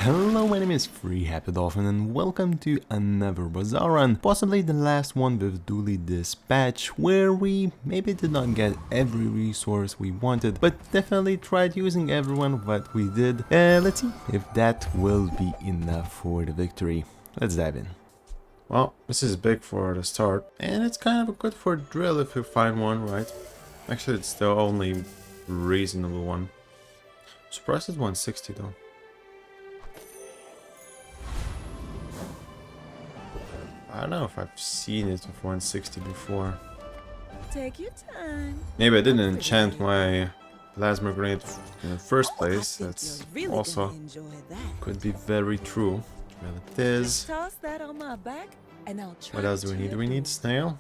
Hello, my name is Free Happy Dolphin and welcome to another Bazaar run, possibly the last one with Dooley this patch, where we maybe did not get every resource we wanted, but definitely tried using everyone what we did. Let's see if that will be enough for the victory. Let's dive in. Well, this is big for the start, and it's kind of good for drill if you find one, right? Actually, it's the only reasonable one. Surprised it's 160 though. I don't know if I've seen it with 160 before. Take your time. Maybe I didn't enchant my plasma grenade in the first place. That's really also could be very true. Well, it is. Toss that on my back and I'll try. What else do we need? Do we need snail?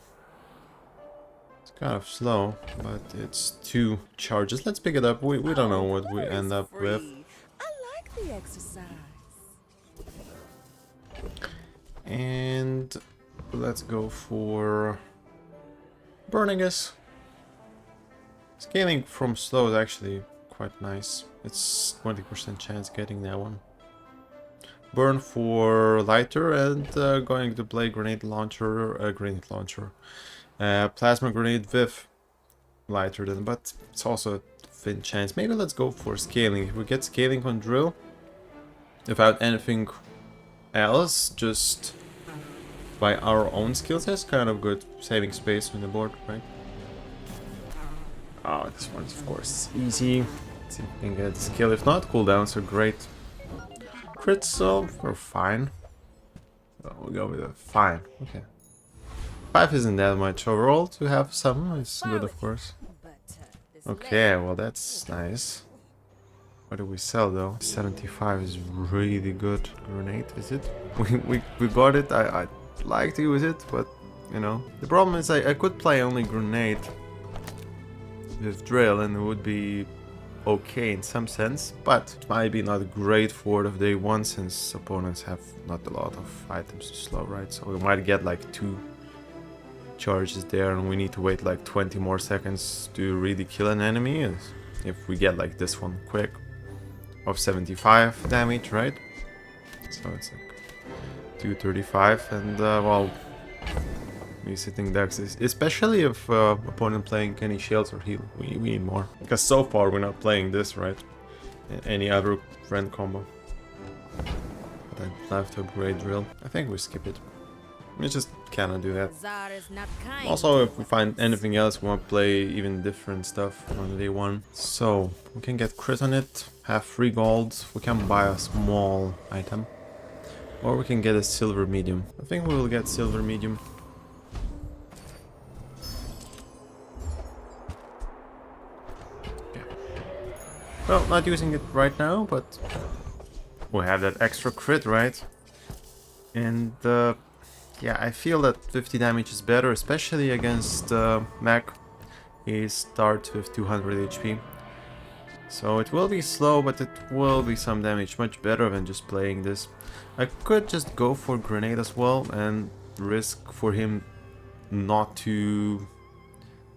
It's kind of slow, but it's 2 charges. Let's pick it up. We don't know what we end up with. I like the exercise. And let's go for burning us. Scaling from slow is actually quite nice. It's 20% chance getting that one. Burn for lighter and going to play grenade launcher, plasma grenade with lighter than, but it's also a thin chance. Maybe let's go for scaling. If we get scaling on drill without anything else, just by our own skills, that's kind of good, saving space on the board, right? Oh, this one's of course easy. Let's see if we can get the skill. If not, cooldowns are great. Crits, so we're fine. So we'll go with a fine. Okay. 5 isn't that much overall to have some. It's good, of course. Okay, well that's nice. What do we sell though? 75 is really good. Grenade, is it? We got it. I'd like to use it, but you know. The problem is I could play only grenade with drill and it would be okay in some sense, but it might be not great for the day one since opponents have not a lot of items to slow, right? So we might get like 2 charges there and we need to wait like 20 more seconds to really kill an enemy. If we get like this one quick. Of 75 damage, right? So it's like 235, and well, we sitting decks, especially if opponent playing any shields or heal, we need more. Because so far we're not playing this, right? Any other friend combo. But I'd love to upgrade drill. I think we skip it. We just cannot do that. Also, if we find anything else, we want to play even different stuff on day one. So, we can get crit on it, have 3 gold, we can buy a small item. Or we can get a silver medium. I think we will get silver medium. Yeah. Well, not using it right now, but we have that extra crit, right? And yeah, I feel that 50 damage is better, especially against Mac. He starts with 200 HP. So it will be slow, but it will be some damage, much better than just playing this. I could just go for grenade as well and risk for him not to,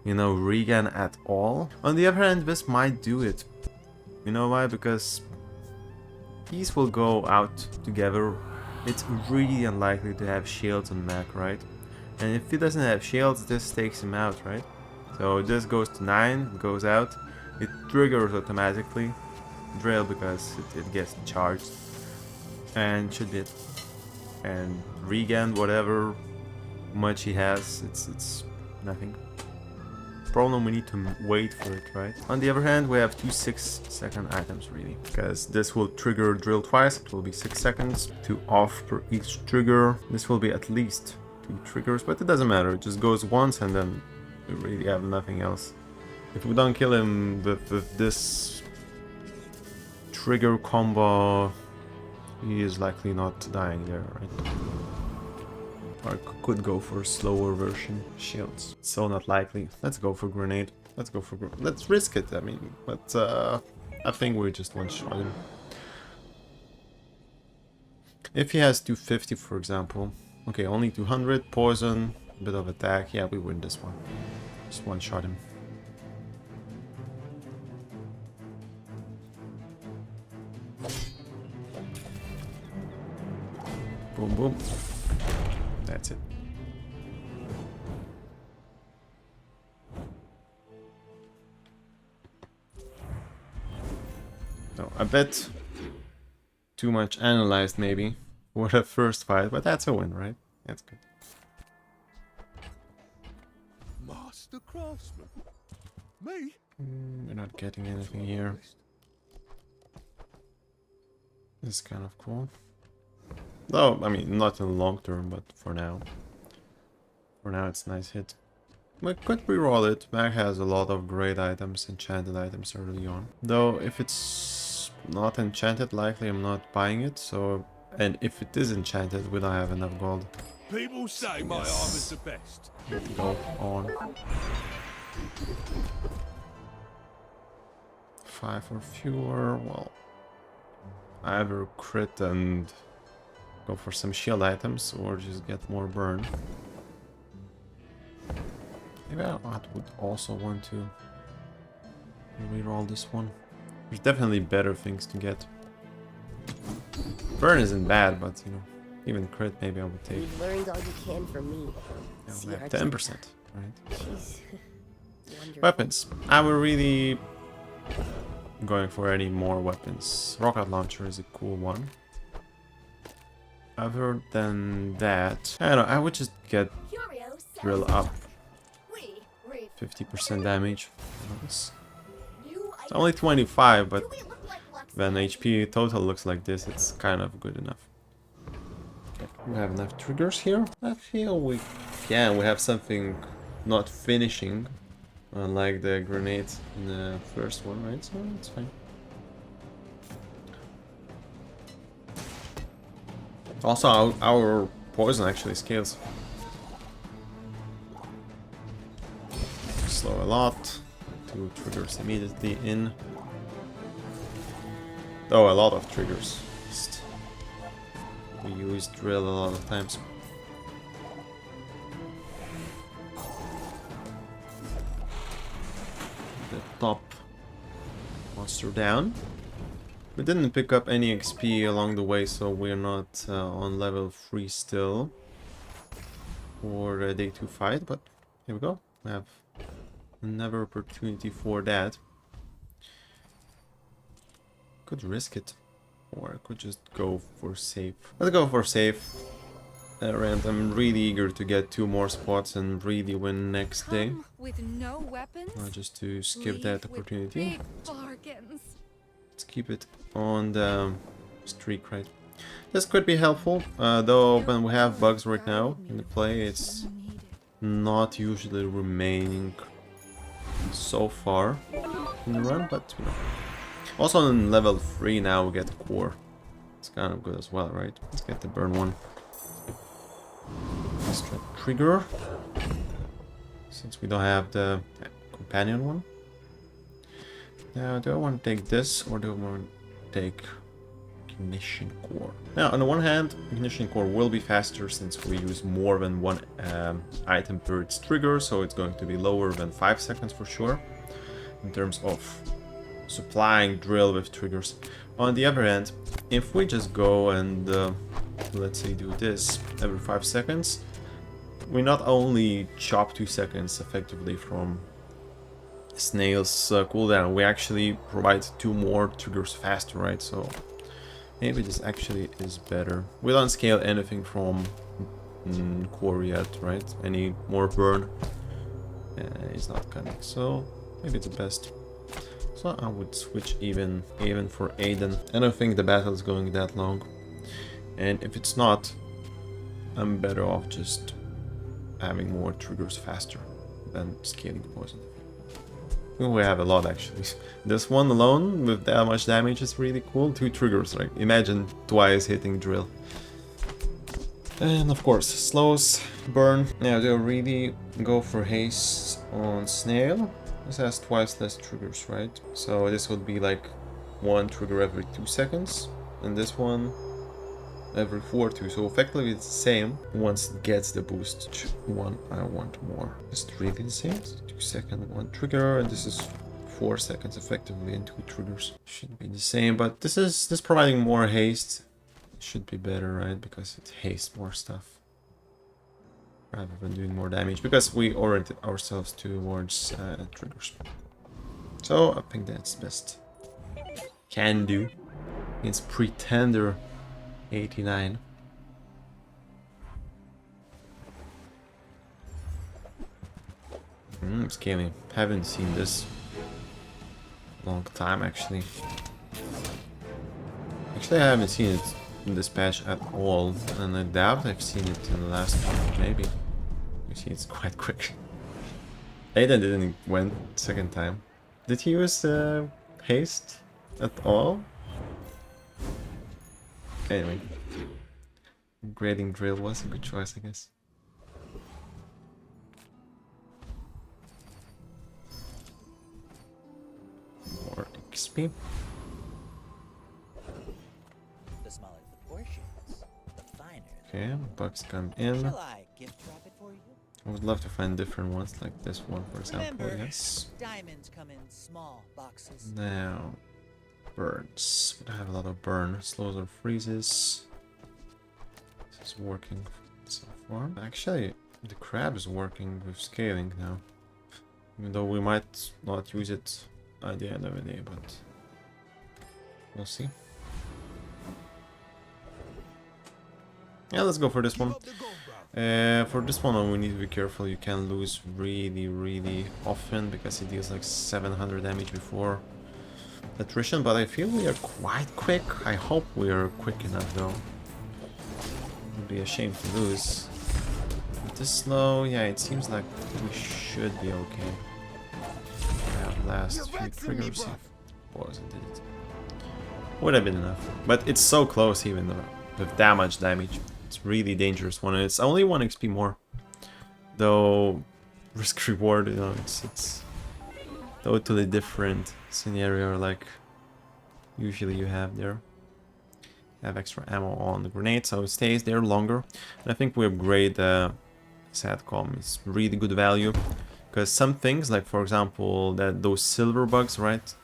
you know, regain at all. On the other hand, this might do it. You know why? Because these will go out together. It's really unlikely to have shields on Mac, right? And if he doesn't have shields, this takes him out, right? So this goes to 9, it goes out, it triggers automatically, drill because it gets charged, and should be it. And regain whatever much he has, it's nothing. Problem, we need to wait for it, right? On the other hand, we have 2 6-second items really, because this will trigger drill twice. It will be 6 seconds, 2 off per each trigger. This will be at least 2 triggers, but it doesn't matter. It just goes once and then we really have nothing else. If we don't kill him with this trigger combo, he is likely not dying there, right? Or I could go for a slower version. Shields. So not likely. Let's go for grenade. Let's risk it, I mean. But I think we just one-shot him. If he has 250, for example. Okay, only 200. Poison. A bit of attack. Yeah, we win this one. Just one-shot him. Boom, boom. That's it. No, a bit too much analyzed maybe for the first fight, but that's a win, right? That's good. Master craftsman. Me? We're not getting anything here. This is kind of cool. Though, I mean, not in the long term, but for now. For now, it's a nice hit. We could reroll it. Mag has a lot of great items, enchanted items early on. Though, if it's not enchanted, likely I'm not buying it, so... And if it is enchanted, we don't have enough gold. People say my armor's the best. Go on. 5 or fewer, well... Either crit and go for some shield items, or just get more burn. Maybe I would also want to reroll this one. There's definitely better things to get. Burn isn't bad, but you know, even crit maybe I would take. You've learned all you can from me. Yeah, See we have our 10%, right? Jeez. Wonderful. Weapons. I were really going for any more weapons. Rocket launcher is a cool one. Other than that, I don't know, I would just get drill up 50% damage. It's only 25, but when HP total looks like this, it's kind of good enough. Okay, we have enough triggers here. I feel we can. We have something not finishing, unlike the grenade in the first one, right? So it's fine. Also, our poison actually scales. Slow a lot. 2 triggers immediately in. Oh, a lot of triggers. We use drill a lot of times. The top monster down. We didn't pick up any XP along the way, so we're not on level 3 still for the day 2 fight, but here we go. We have another opportunity for that. Could risk it, or I could just go for safe. Let's go for safe. And I'm really eager to get 2 more spots and really win next day. With no weapons? Just to skip that opportunity. Big bargains. Let's keep it on the streak, right? This could be helpful, though when we have bugs right now in the play, it's not usually remaining so far in the run, but you know. Also on level 3 now we get core. It's kind of good as well, right? Let's get the burn one. Extra trigger. Since we don't have the companion one. Now, do I want to take this or do I want to take ignition core? Now, on the one hand, ignition core will be faster since we use more than one item per its trigger, so it's going to be lower than 5 seconds for sure in terms of supplying drill with triggers. On the other hand, if we just go and let's say do this every 5 seconds, we not only chop 2 seconds effectively from Snail's cooldown, we actually provide 2 more triggers faster, right? So maybe this actually is better. We don't scale anything from core yet, right? Any more burn is not coming, so maybe it's the best. So I would switch even for Aiden. I don't think the battle is going that long, and if it's not, I'm better off just having more triggers faster than scaling poison. We have a lot actually. This one alone with that much damage is really cool. 2 triggers, right? Imagine twice hitting drill. And of course, slows, burn. Now do I really go for haste on Snail? This has twice less triggers, right? So this would be like 1 trigger every 2 seconds. And this one every 4 2. So effectively it's the same. Once it gets the boost one, I want more. It's really the same. 2 second 1 trigger, and this is 4 seconds effectively and 2 triggers. Should be the same, but this providing more haste should be better, right? Because it hastes more stuff rather than doing more damage, because we oriented ourselves towards triggers. So I think that's best. Can do against Pretender 89. Scaling. Haven't seen this long time actually. Actually, I haven't seen it in this patch at all, and I doubt I've seen it in the last one. Maybe. You see, it's quite quick. Aiden didn't win second time. Did he use haste at all? Anyway, grading drill was a good choice, I guess. More XP. The smaller the portions, the finer. Okay, bucks come in. Shall I gift wrap it for you? I would love to find different ones, like this one, for example. Remember, Yes. diamonds come in small boxes. Now, birds. Would have a lot of burn. Slows or freezes. This is working so far. Actually, the crab is working with scaling now. Even though we might not use it at the end of the day, but we'll see. Yeah, let's go for this one. For this one, we need to be careful. You can lose really often because it deals like 700 damage before attrition, but I feel we are quite quick. I hope we are quick enough though. It would be a shame to lose. With this slow, yeah, it seems like we should be okay. Last few triggers. Wasn't it? Would have been enough. But it's so close even though with that much damage. It's really dangerous one, and it's only 1 XP more. Though risk reward, you know, it's totally different scenario like usually you have there. Have extra ammo on the grenade, so it stays there longer. And I think we upgrade Satcom. It's really good value. Because some things, like for example, those silver bugs, right?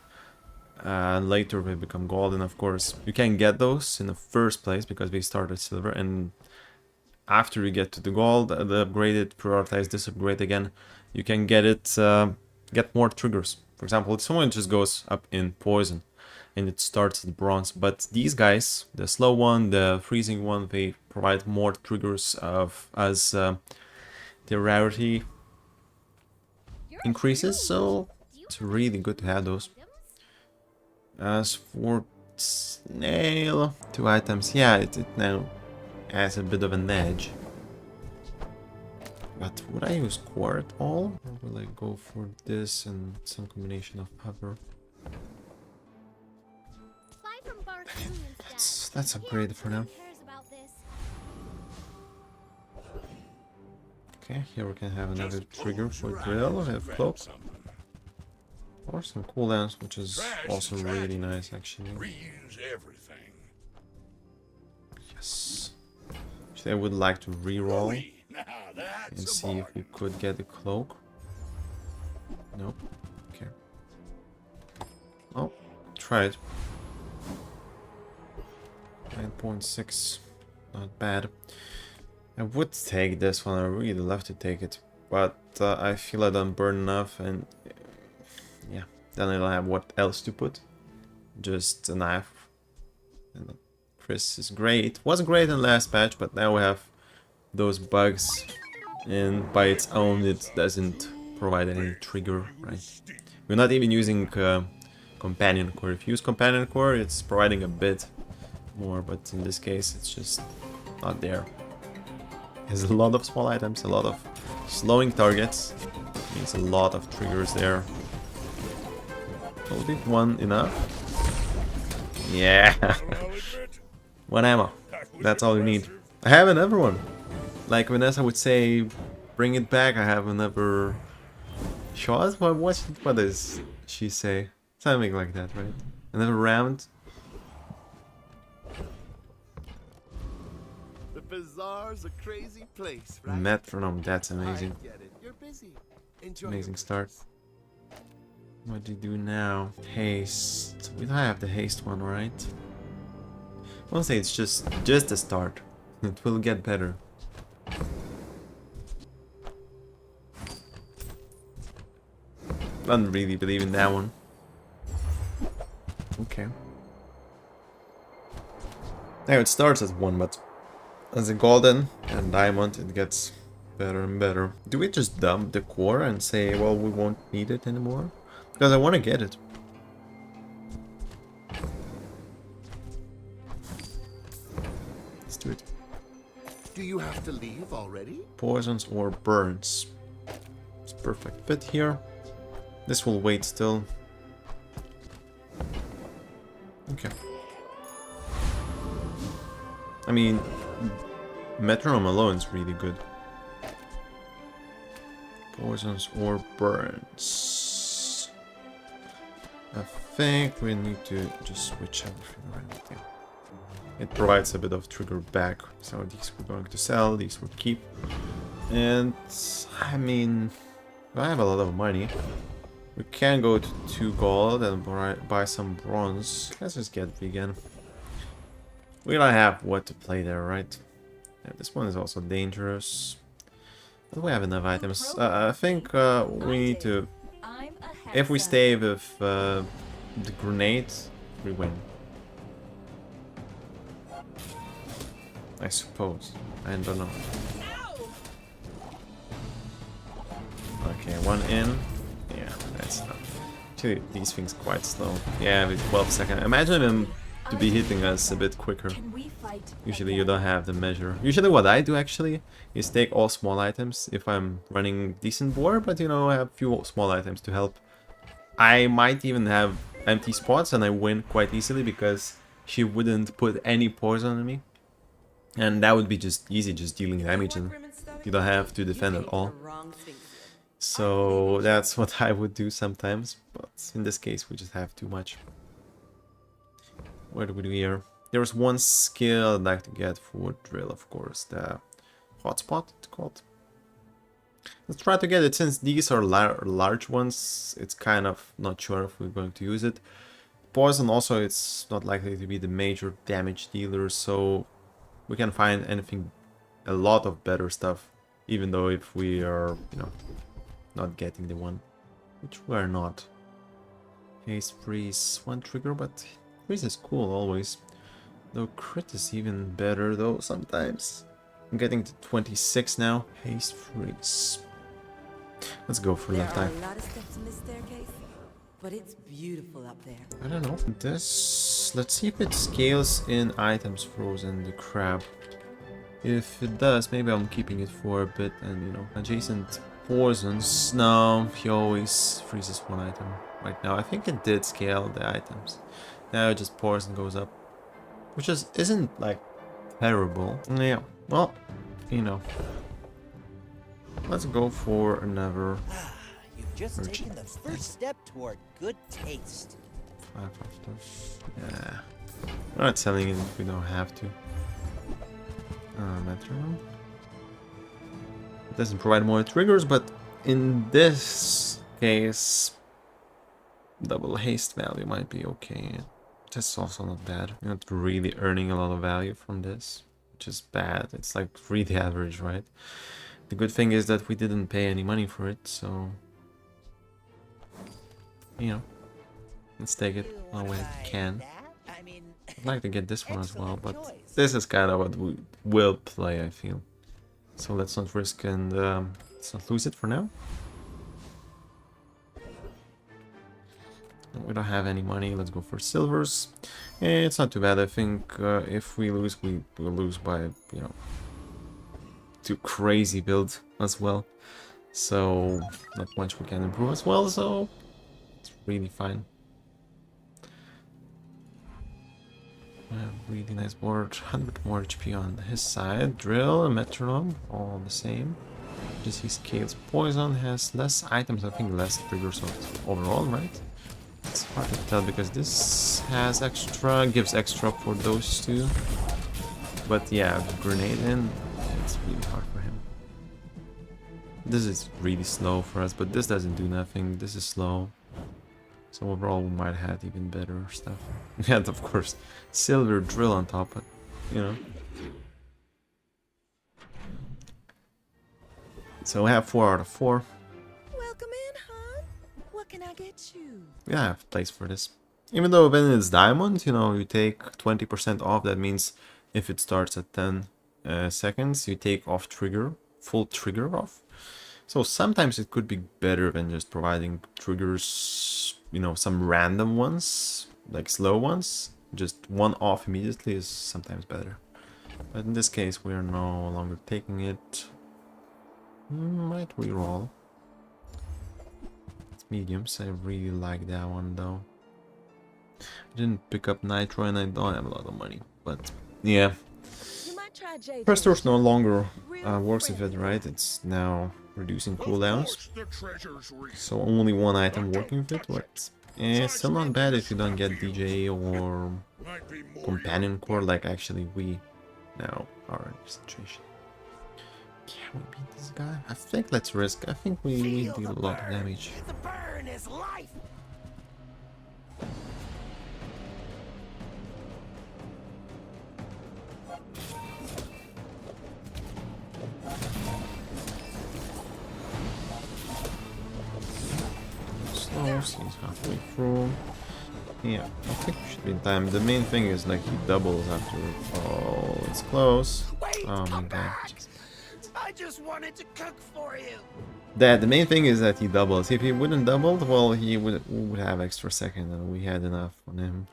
Later they become golden, of course. You can get those in the first place because they start at silver, and after you get to the gold, the upgraded, prioritize this upgrade again, you can get it, get more triggers. For example, if someone just goes up in poison and it starts at bronze, but these guys, the slow one, the freezing one, they provide more triggers as the rarity increases, so it's really good to have those. As for snail, 2 items, yeah, it now has a bit of an edge. But would I use core at all? Or will I go for this and some combination of hover? That's upgraded for now. Okay, here we can have another trigger for drill. We have cloak. Or some cooldowns, which is also really nice actually. Reuse everything. Yes. Actually, I would like to re-roll Now that's and a see if we bargain. could get the cloak. Nope. Okay. Oh, try it. 9.6. Not bad. I would take this one. I really love to take it. But I feel I don't burn enough, and yeah, then I don't have what else to put. Just a knife. And Chris is great. Wasn't great in the last patch, but now we have those bugs, and by its own it doesn't provide any trigger, right? We're not even using companion core. If you use companion core, it's providing a bit more, but in this case it's just not there. There's a lot of small items, a lot of slowing targets, means a lot of triggers there. Will be one enough? Yeah. One ammo. That's all you need. I have another one. Like Vanessa would say, bring it back. I have another shot. What does she say? Something like that, right? Another round. The Bazaar's a crazy place, right? Metronome. That's amazing. I get it. You're busy. Enjoy Amazing your start. business. What do you do now? Haste. We don't have the haste one, right? Honestly, it's just a start. It will get better. Don't really believe in that one. Okay. Now it starts as 1, but as a golden and diamond, it gets better and better. Do we just dump the core and say, well, we won't need it anymore? Because I want to get it. Let's do it. Do you have to leave already? Poisons or burns. It's perfect fit here. This will wait still. Okay. I mean, Metronome alone is really good. Poisons or burns. I think we need to just switch everything around. Yeah. It provides a bit of trigger back. So these we're going to sell, these we'll keep. And I mean, I have a lot of money. We can go to 2 gold and buy some bronze. Let's just get vegan. We don't have what to play there, right? Yeah, this one is also dangerous. But we have enough items. I think we need to... If we stay with the grenade, we win. I suppose. I don't know. Okay, 1 in. Yeah, that's enough. Actually, these things quite slow. Yeah, with 12 seconds. Imagine them to be hitting us a bit quicker. Usually you don't have the measure. Usually what I do actually is take all small items if I'm running decent board, but you know, I have few small items to help. I might even have empty spots and I win quite easily because she wouldn't put any poison on me. And that would be just easy, just dealing damage and you don't have to defend at all. So that's what I would do sometimes, but in this case we just have too much. What do we do here? There's one skill I'd like to get for drill, of course, the hotspot it's called. Let's try to get it. Since these are large ones, it's kind of not sure if we're going to use it. Poison also, it's not likely to be the major damage dealer, so we can find anything, a lot of better stuff, even though if we are, you know, not getting the one, which we are not. Haste freeze, 1 trigger, but freeze is cool always. Though crit is even better though sometimes. I'm getting to 26 now. Haste freeze. Let's go for left eye. There are a lot of steps in this staircase, but it's beautiful up there. I don't know. This, let's see if it scales in items frozen, the crab. If it does, maybe I'm keeping it for a bit and, you know, adjacent poisons. No, he always freezes 1 item right now. I think it did scale the items. Now just poison goes up, which isn't like terrible. Yeah, well, you know. Let's go for another. You've just Urgent. taken the first step toward good taste. 5 of those. Yeah. We're not selling it if we don't have to. Metronome. It doesn't provide more triggers, but in this case, double haste value might be okay. That's also not bad. You're not really earning a lot of value from this, which is bad. It's like really average, right? The good thing is that we didn't pay any money for it, so you know, let's take it while we can. I'd like to get this one as well, but this is kind of what we will play, I feel. So let's not risk and let's not lose it for now. We don't have any money. Let's go for silvers. It's not too bad. I think if we lose, we will lose by, you know, too crazy build as well. So not much we can improve as well. So it's really fine. Really nice board. 100 more HP on his side. Drill and metronome, all the same. Just he scales poison, has less items. I think less triggers overall, right? It's hard to tell because this has extra, gives extra for those two. But yeah, the grenade in, it's really hard for him. This is really slow for us, but this doesn't do nothing. This is slow. So So overall we might have even better stuff. And of course, silver drill on top, but you know. So we have 4 out of 4. Welcome in, hon. What can I get you? Yeah, I have place for this. Even though when it's diamond, you know, you take 20% off. That means if it starts at 10 seconds, you take off trigger, full trigger off. So sometimes it could be better than just providing triggers, you know, some random ones, like slow ones. Just one off immediately is sometimes better. But in this case, we are no longer taking it. Might reroll. It's mediums. I really like that one though. I didn't pick up nitro and I don't have a lot of money, but yeah. You might try JJ. First source no longer works with it, right? It's now reducing cooldowns. The treasure's real. So only one item working with it, but it's still not bad if you don't get DJ or Might be more companion core like actually we now are in this situation. Can we beat this guy? I think let's risk. I think we deal a lot of damage. The burn is life. Slow, he's halfway through. Yeah, I think we should be in time. The main thing is like he doubles after. Oh, it's close. Oh my god. I just wanted to cook for you. The main thing is that he doubles. If he wouldn't double, well, he would have extra second, and we had enough on him.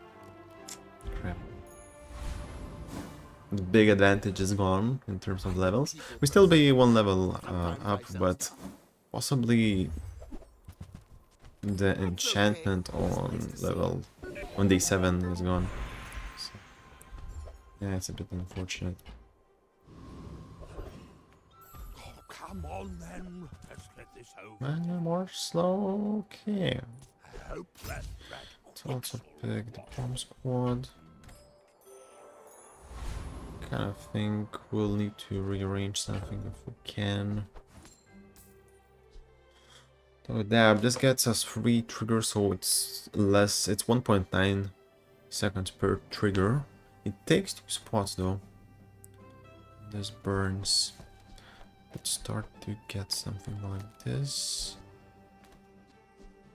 Crap. The big advantage is gone in terms of levels. We still be one level up, but possibly the enchantment on day 7 is gone. So, yeah, it's a bit unfortunate. Oh, come on then. Let's get this over. Man, you're more slow. Okay. I hope that rat Let's also pick the bomb squad. Kind of think we'll need to rearrange something if we can. So that this gets us 3 triggers, so it's less. It's 1.9 seconds per trigger. It takes 2 spots though. This burns. Let's start to get something like this.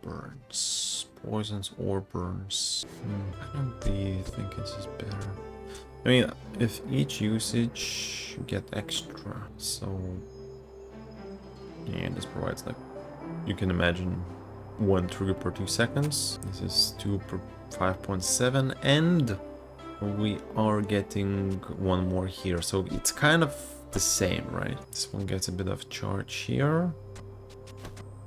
Burns. Poisons or burns. I don't really think this is better. I mean, if each usage you get extra, so yeah, this provides like, you can imagine 1 trigger per 2 seconds. This is 2 per 5.7, and we are getting 1 more here, so it's kind of the same, right? This one gets a bit of charge here,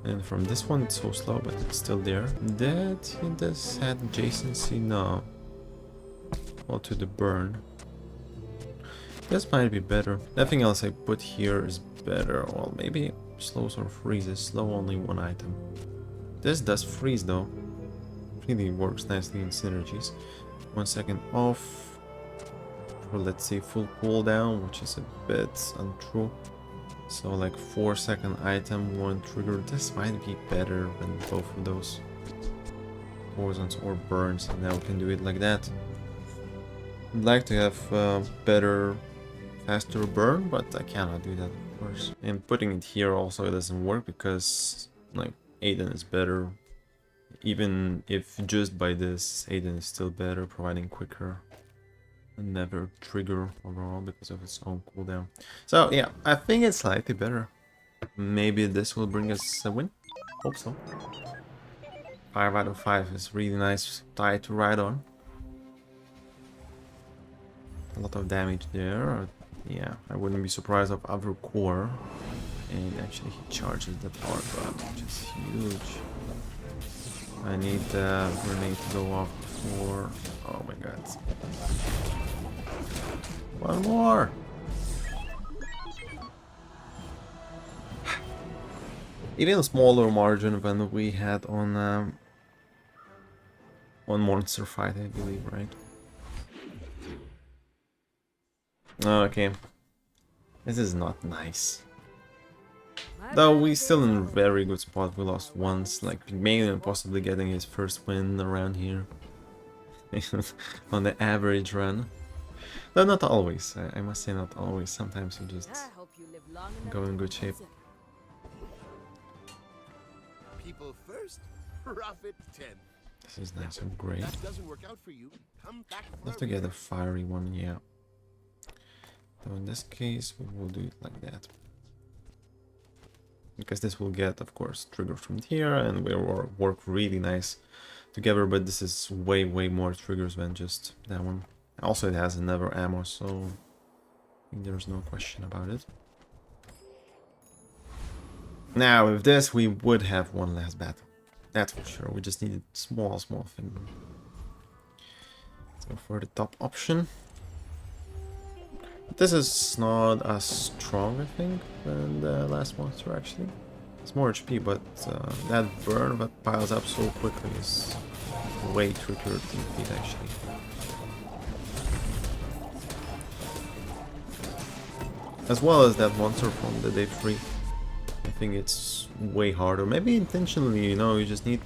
and from this one it's so slow, but it's still there. That he does have adjacency, no. Well, to the burn. This might be better. Nothing else I put here is better. Well, maybe slows or freezes. Slow only 1 item. This does freeze though. Really works nicely in synergies. 1 second off for, let's say, full cooldown, which is a bit untrue. So like 4-second item, 1 trigger. This might be better than both of those. Poisons or burns, and now we can do it like that. I'd like to have better, faster burn, but I cannot do that, of course. And putting it here also doesn't work because like Aiden is better. Even if just by this, Aiden is still better, providing quicker and never trigger overall because of its own cooldown. So yeah, I think it's slightly better. Maybe this will bring us a win. Hope so. 5 out of 5 is really nice tie to ride on. A lot of damage there. Yeah, I wouldn't be surprised of other core. And actually he charges the power button, which is huge. I need the grenade to go off before. Oh my god. One more! Even a smaller margin than we had on Monster Fight, I believe, right? Okay. This is not nice. Though we still in a very good spot. We lost once, like Pygmalion possibly getting his first win around here. On the average run. Though not always, I must say not always. Sometimes you just I hope you live long enough go in to good shape. use it. People first, profit 10. This is nice and great. That doesn't work out for you. Come back for Have to get a fiery one, yeah. So in this case, we will do it like that. Because this will get, of course, triggers from here, and we will work really nice together, but this is way more triggers than just that one. Also, it has another ammo, so I think there's no question about it. Now, with this, we would have one last battle. That's for sure. We just needed small thing. Let's go for the top option. This is not as strong, I think, than the last monster, actually. It's more HP, but that burn that piles up so quickly is way trickier to defeat, actually. As well as that monster from the day 3. I think it's way harder. Maybe intentionally, you know, you just need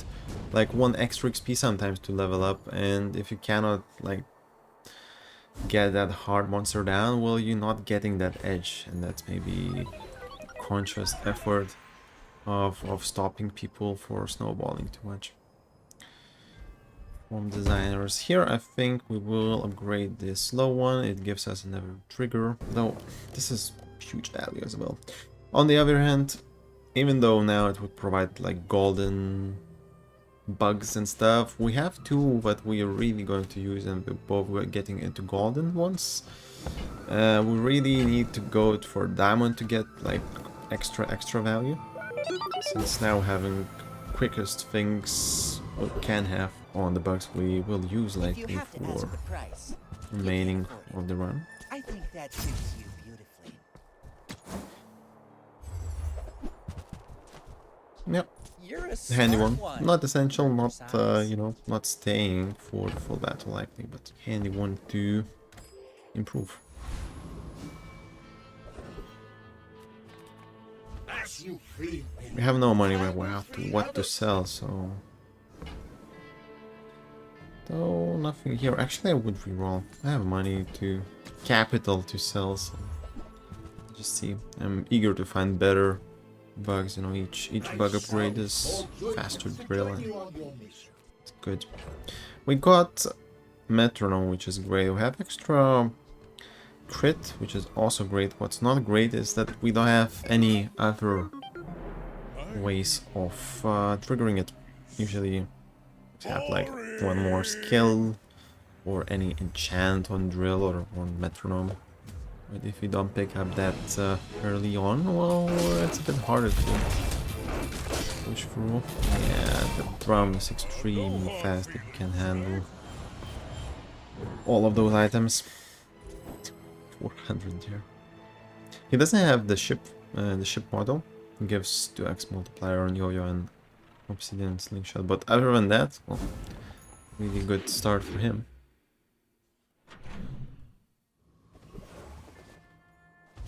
like 1 extra XP sometimes to level up, and if you cannot like get that hard monster down, well, you're not getting that edge, and that's maybe conscious effort of stopping people for snowballing too much. From designers here, I think we will upgrade this slow one. It gives us another trigger, though this is huge value as well. On the other hand, even though now it would provide like golden bugs and stuff, we have 2 that we are really going to use, and both we're getting into golden ones. We really need to go for diamond to get like extra value, since now having quickest things we can have on the bugs, we will use If you likely have to ask for the price, you remaining can't afford of the run. it. I think that suits you beautifully. Yep. You're a Handy smart one. Not essential, not Besides, you know, not staying for the full battle likely, but handy one to improve. As you free. We have no money where we have to what to sell, so though nothing here. Actually, I would reroll. I have money to capital to sell, so just see. I'm eager to find better bugs, you know, each bug upgrade is faster drill, and it's good. We got Metronome, which is great. We have extra crit, which is also great. What's not great is that we don't have any other ways of triggering it. Usually we have like 1 more skill or any enchant on drill or on Metronome. But if you don't pick up that early on, well, it's a bit harder to push through. Yeah, the drum is extremely fast if you can handle all of those items. 400 there. He doesn't have the ship model. It gives 2x multiplier on Yo-Yo and Obsidian Slingshot, but other than that, well, really good start for him.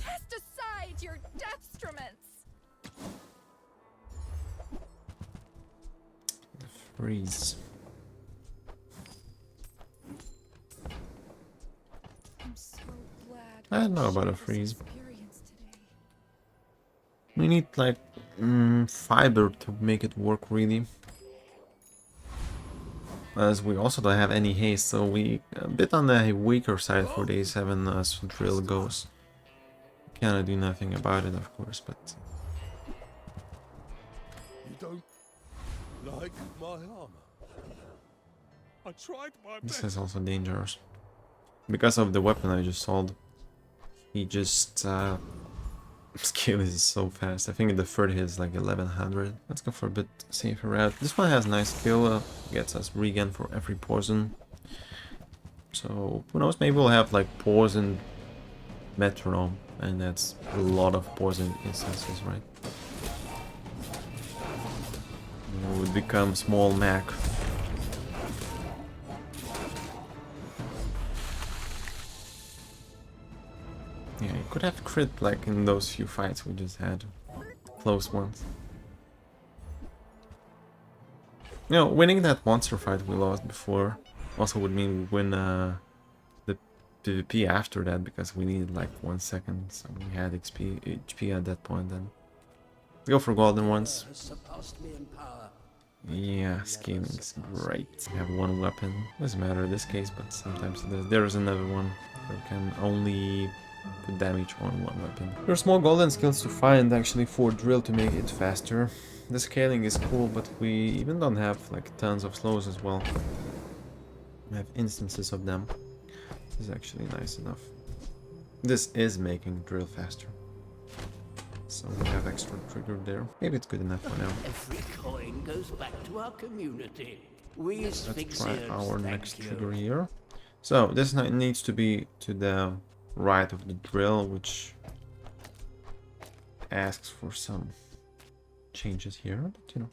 Cast aside your deathstruments. Freeze. I'm so glad. I don't know we about a shared this freeze. experience today. We need like fiber to make it work really. As we also don't have any haste, so we a bit on the weaker side for day 7 as drill goes. Cannot do nothing about it, of course, but You don't like my armor. I tried my this best. is also dangerous. Because of the weapon I just sold, he just skill is so fast. I think the third hit is like 1100. Let's go for a bit safer route. This one has nice skill, gets us regen for every poison. So who knows, maybe we'll have like poison Metronome, and that's a lot of poison instances, right? It would become small Mac. Yeah, you could have crit like in those few fights we just had. close ones. You know, winning that monster fight we lost before also would mean we win the PvP after that, because we needed like 1 second, so we had HP at that point. Then go for golden ones. Yeah, scaling is great. We have one weapon. Doesn't matter in this case, but sometimes there's another one that can only put damage on one weapon. There's more golden skills to find actually for drill to make it faster. The scaling is cool, but we even don't have like tons of slows as well. We have instances of them. This is actually nice enough. This is making drill faster. So we have extra trigger there. Maybe it's good enough for now. Every coin goes back to our community. We Let's try asphyxiates our thank next you. trigger here. So this needs to be to the right of the drill, which asks for some changes here, but you know.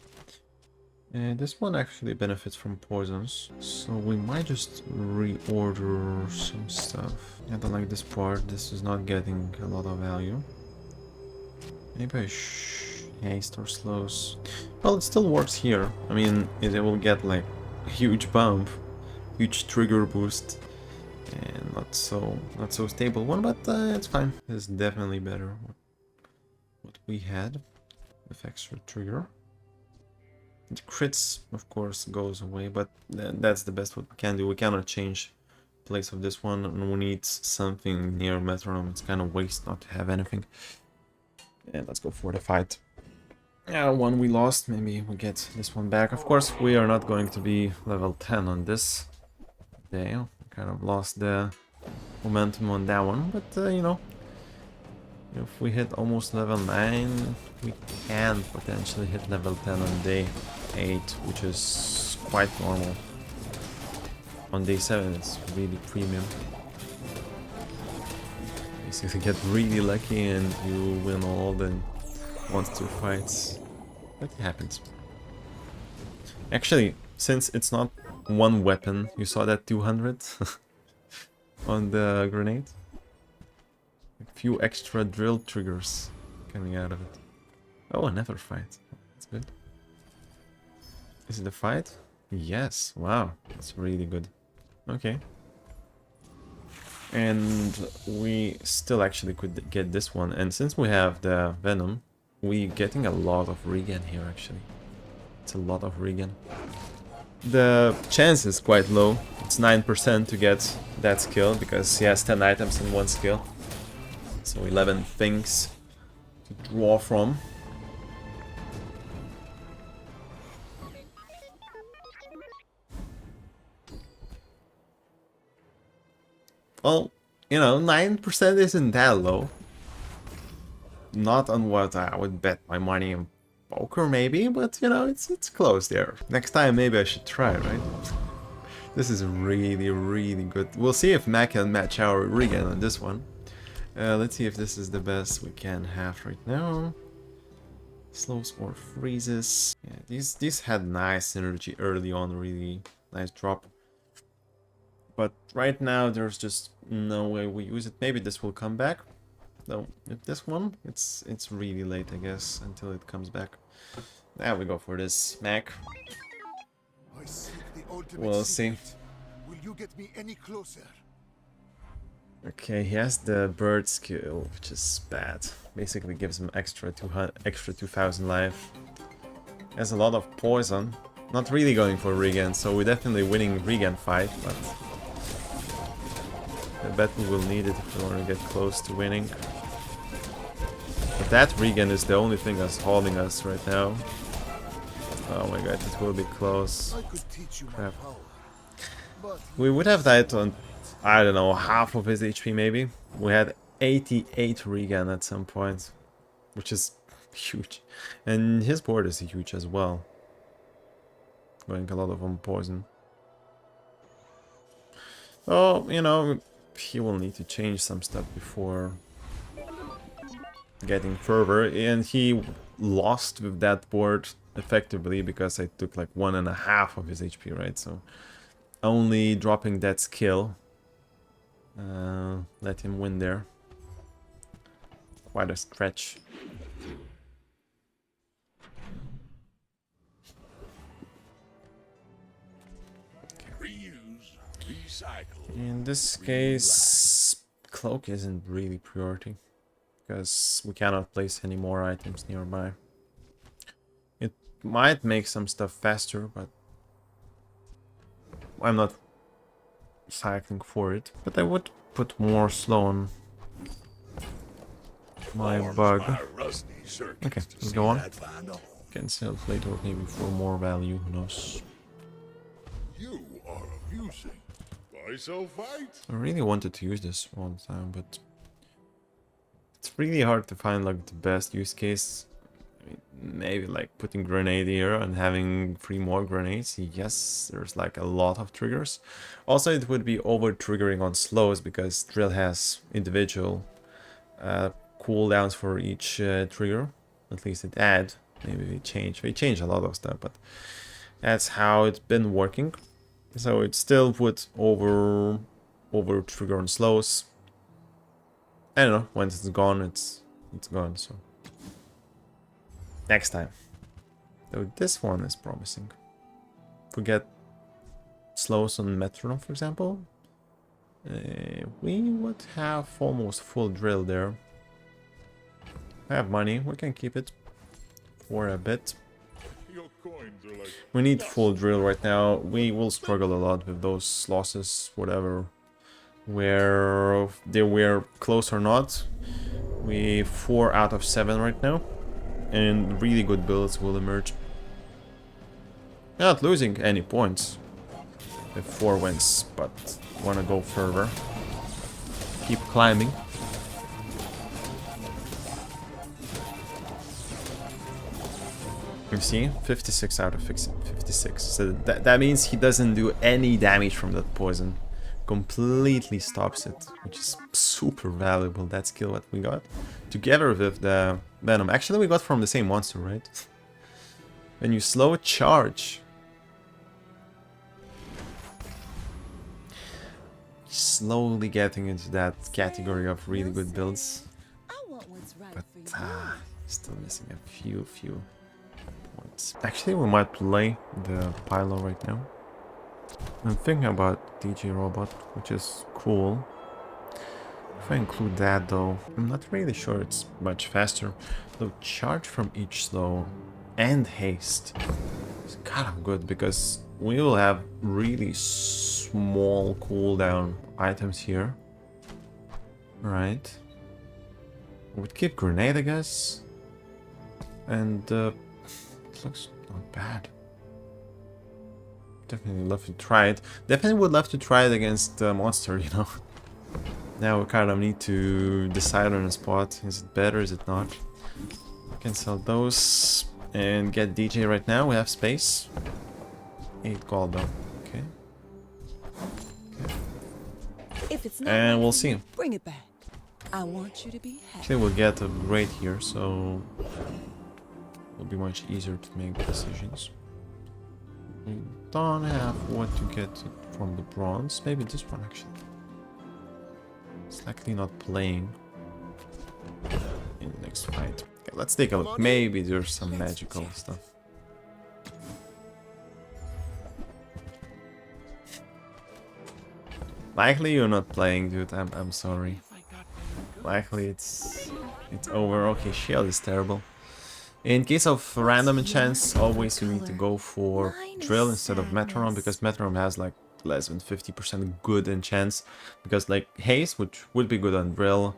And this one actually benefits from poisons, so we might just reorder some stuff. I don't like this part. This is not getting a lot of value. Maybe I haste or slows. Well, it still works here. I mean, it will get like a huge bump, huge trigger boost, and not so stable one, but it's fine. It's definitely better what we had with extra trigger. The crits, of course, goes away, but that's the best what we can do. We cannot change place of this one, and we need something near Metronome. It's kind of waste not to have anything. And let's go for the fight. Yeah, one we lost. Maybe we get this one back. Of course, we are not going to be level 10 on this day. We kind of lost the momentum on that one, but you know, if we hit almost level 9, we can potentially hit level 10 on day 8, which is quite normal. On day 7, it's really premium. Basically, get really lucky and you win all the monster fights. That happens. Actually, since it's not one weapon, you saw that 200 on the grenade. A few extra drill triggers coming out of it. Oh, another fight. That's good. Is it a fight? Yes. Wow. That's really good. Okay. And we still actually could get this one. And since we have the Venom, we're getting a lot of regen here actually. It's a lot of regen. The chance is quite low. It's 9% to get that skill because he has 10 items in one skill. So 11 things to draw from. Well, you know, 9% isn't that low. Not on what I would bet my money on poker maybe, but you know, it's close there. Next time maybe I should try, right? This is really, really good. We'll see if Mac can match our regen on this one. Let's see if this is the best we can have right now. Slows or freezes. Yeah, these had nice synergy early on, really nice drop. But right now there's just no way we use it. Maybe this will come back. Though if this one, it's really late, I guess, until it comes back. There we go for this Mac. I seek the ultimate We'll see. secret. Will you get me any closer? Okay, he has the bird skill, which is bad. Basically gives him extra 2000 life. Has a lot of poison. Not really going for regen, so we're definitely winning regen fight, but I bet we will need it if we want to get close to winning. But that regen is the only thing that's holding us right now. Oh my god, it will be close. I could teach you my Crap. power, but We would have died on, I don't know, half of his HP maybe. We had 88 regen at some point, which is huge. And his board is huge as well. Going a lot of on poison. Oh, you know, he will need to change some stuff before getting further. And he lost with that board effectively because I took like 1.5 of his HP, right? So only dropping that skill let him win there. Quite a stretch. Exactly. In this case, cloak isn't really priority, because we cannot place any more items nearby. It might make some stuff faster, but I'm not cycling for it. But I would put more slow on my Forms bug. my rusty circuits Okay, to let's see go on. that Venom. Can sell it later, maybe for more value, who knows. You are amusing. Why so fight? I really wanted to use this all the time, but it's really hard to find like the best use case. I mean, maybe like putting grenade here and having 3 more grenades. Yes, there's like a lot of triggers. Also, it would be over triggering on slows because drill has individual cooldowns for each trigger. At least it add. Maybe they change a lot of stuff, but that's how it's been working. So it still would over trigger on slows. I don't know, once it's gone, it's gone. So next time. So this one is promising. If we get slows on Metronome, for example, we would have almost full drill there. I have money, we can keep it for a bit. Your coins are like We need full drill right now. We will struggle a lot with those losses, whatever. Where they were close or not. We 4 out of 7 right now. And really good builds will emerge. Not losing any points with 4 wins, but wanna go further. Keep climbing. You see, 56 out of 56. So that means he doesn't do any damage from that poison. Completely stops it, which is super valuable, that skill that we got. Together with the Venom. Actually, we got from the same monster, right? When you slow charge. Slowly getting into that category of really good builds. I want what's right But for you. still missing a few points. Actually, we might play the Pylo right now. I'm thinking about DJ Robot, which is cool. If I include that though, I'm not really sure it's much faster. Though charge from each slow and haste is kind of good because we will have really small cooldown items here. Right. Would keep grenade, I guess. And it looks not bad. Definitely love to try it. Definitely would love to try it against the monster, you know. Now we kind of need to decide on a spot. Is it better, is it not? We can sell those and get DJ right now. We have space. 8 gold though. Okay. If it's not And right we'll for see. you, bring it back. I want you to be happy. Actually, we'll get a raid here, so it'll be much easier to make decisions. We don't have what to get it from the bronze. Maybe this one actually. It's likely not playing in the next fight. Okay, let's take a look. Maybe there's some magical stuff. Likely you're not playing, dude. I'm sorry. Likely it's over. Okay, shield is terrible. In case of random enchants, always you need to go for drill instead of metronome, because metronome has like less than 50% good enchants. Because like haste, which would be good on drill,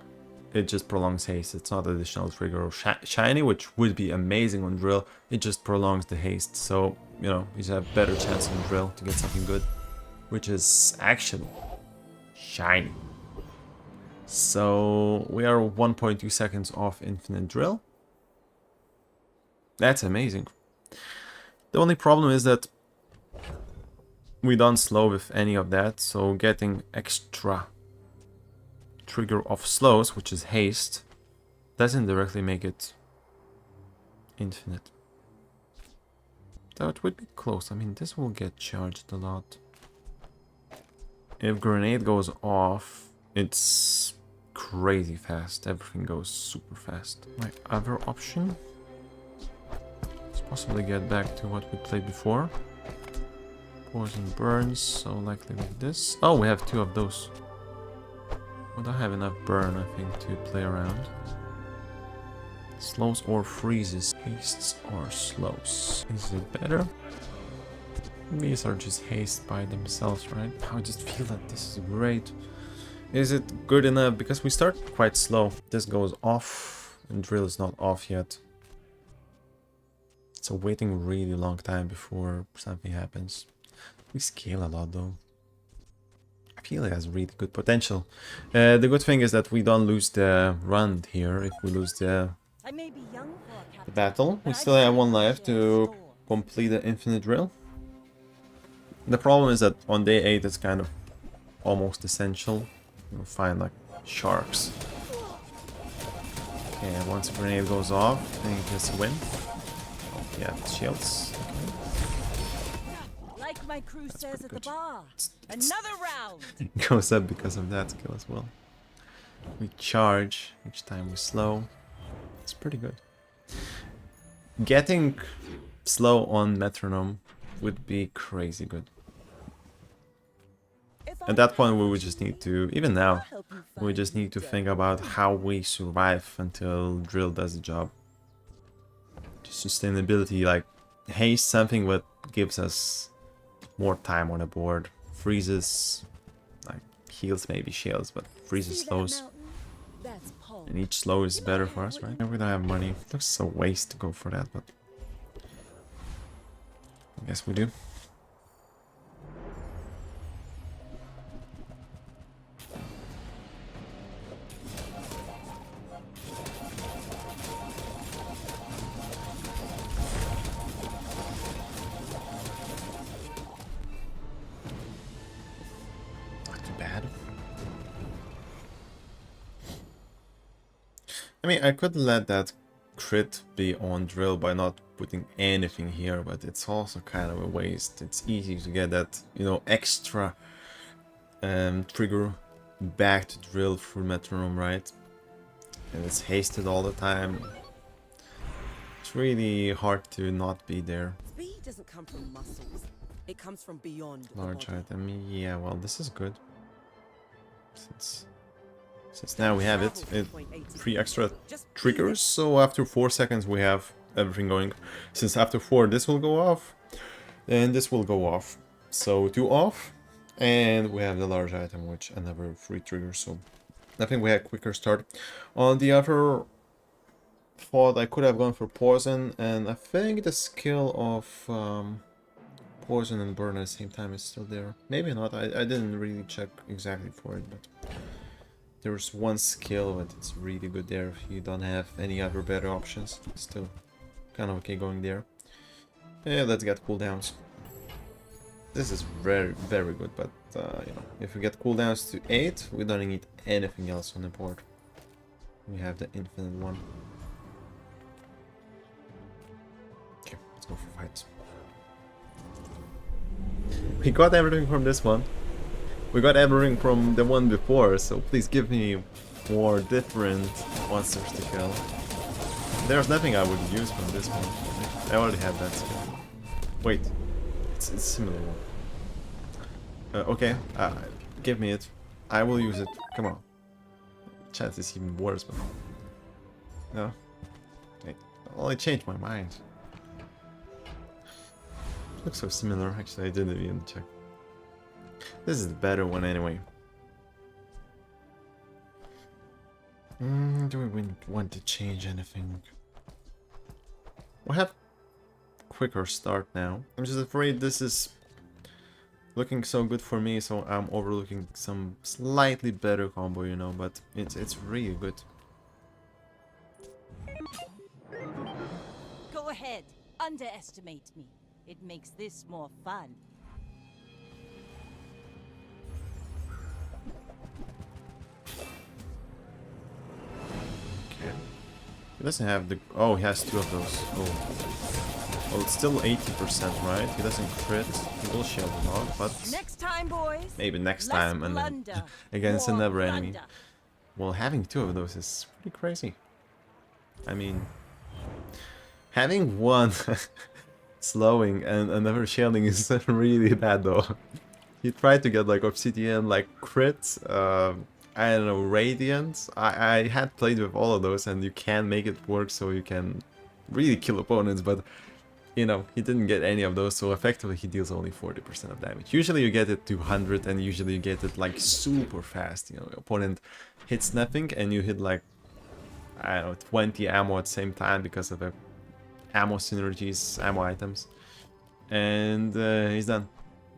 it just prolongs haste. It's not additional trigger. Or shiny, which would be amazing on drill, it just prolongs the haste. So you know you have better chance on drill to get something good, which is actually shiny. So we are 1.2 seconds off infinite drill. That's amazing. The only problem is that we don't slow with any of that, so getting extra trigger of slows, which is haste, doesn't directly make it infinite. Though it would be close. I mean, this will get charged a lot. If grenade goes off, it's crazy fast. Everything goes super fast. My other option is possibly get back to what we played before. Poison burns, so likely with this. Oh, we have 2 of those. We don't have enough burn, I think, to play around. Slows or freezes. Hastes or slows. Is it better? These are just haste by themselves, right? I just feel that this is great. Is it good enough? Because we start quite slow. This goes off, and drill is not off yet. So waiting really long time before something happens. We scale a lot though. I feel it has really good potential. The good thing is that we don't lose the run here if we lose the I may be young for a captain, battle. We but I still have can 1 life share to storms. complete the infinite drill. The problem is that on day 8 it's kind of almost essential. You'll find like sharks. Okay, once a grenade goes off, then you just win. Oh, yeah, shields. Like my crew says at the good. bar. Another round. It goes up because of that skill as well. We charge each time we slow. It's pretty good. Getting slow on Metronome would be crazy good. At that point we would just need to, even now, we just need to think about how we survive until drill does the job. Just sustainability, like haste something that gives us more time on the board. Freezes, like heals maybe shields, but freezes slows. And each slow is better for us, right? We don't have money. Looks a waste to go for that, but I guess we do. Not too bad. I mean, I could let that crit be on drill by not putting anything here, but it's also kind of a waste. It's easy to get that, you know, extra trigger back to drill through Metronome, right? And it's hasted all the time. It's really hard to not be there. Speed doesn't come from muscles. It comes from beyond the Large body. item, yeah, well, this is good. Since now we have it, 3 extra triggers, so after 4 seconds we have everything going. Since after 4 this will go off, and this will go off. So 2 off, and we have the large item, which another 3 triggers, so I think we had quicker start. On the other thought, I could have gone for poison, and I think the skill of poison and burn at the same time is still there. Maybe not, I didn't really check exactly for it, but there's one skill that it's really good there if you don't have any other better options. Still kind of okay going there. Yeah, let's get cooldowns. This is very, very good, but you know, if we get cooldowns to 8, we don't need anything else on the board. We have the infinite one. Okay, let's go for fights. We got everything from this one. We got everything from the one before, so please give me more different monsters to kill. There's nothing I would use from this one. I already have that skill. Wait, it's a similar one. Okay, give me it. I will use it. Come on. Chance is even worse, but no. Wait, well, I changed my mind. Looks so similar. Actually, I didn't even check. This is the better one anyway. Do we want to change anything? We'll have quicker start now. I'm just afraid this is looking so good for me, so I'm overlooking some slightly better combo, you know, but it's really good. Go ahead, underestimate me. It makes this more fun. He doesn't have the... Oh, he has 2 of those. Oh. Well, it's still 80%, right? He doesn't crit. He will shield a lot, but... Next time, boys. Maybe next Less time, and then blunder, against more another enemy. blunder. Well, having 2 of those is pretty crazy. I mean... Having one slowing, and another shielding is really bad though. He tried to get like obsidian, like crit, I don't know, radiant. I had played with all of those, and you can make it work so you can really kill opponents, but you know, he didn't get any of those, so effectively he deals only 40% of damage. Usually you get it to 100, and usually you get it like super fast. You know, opponent hits nothing and you hit like, I don't know, 20 ammo at the same time because of the ammo synergies, ammo items. And he's done.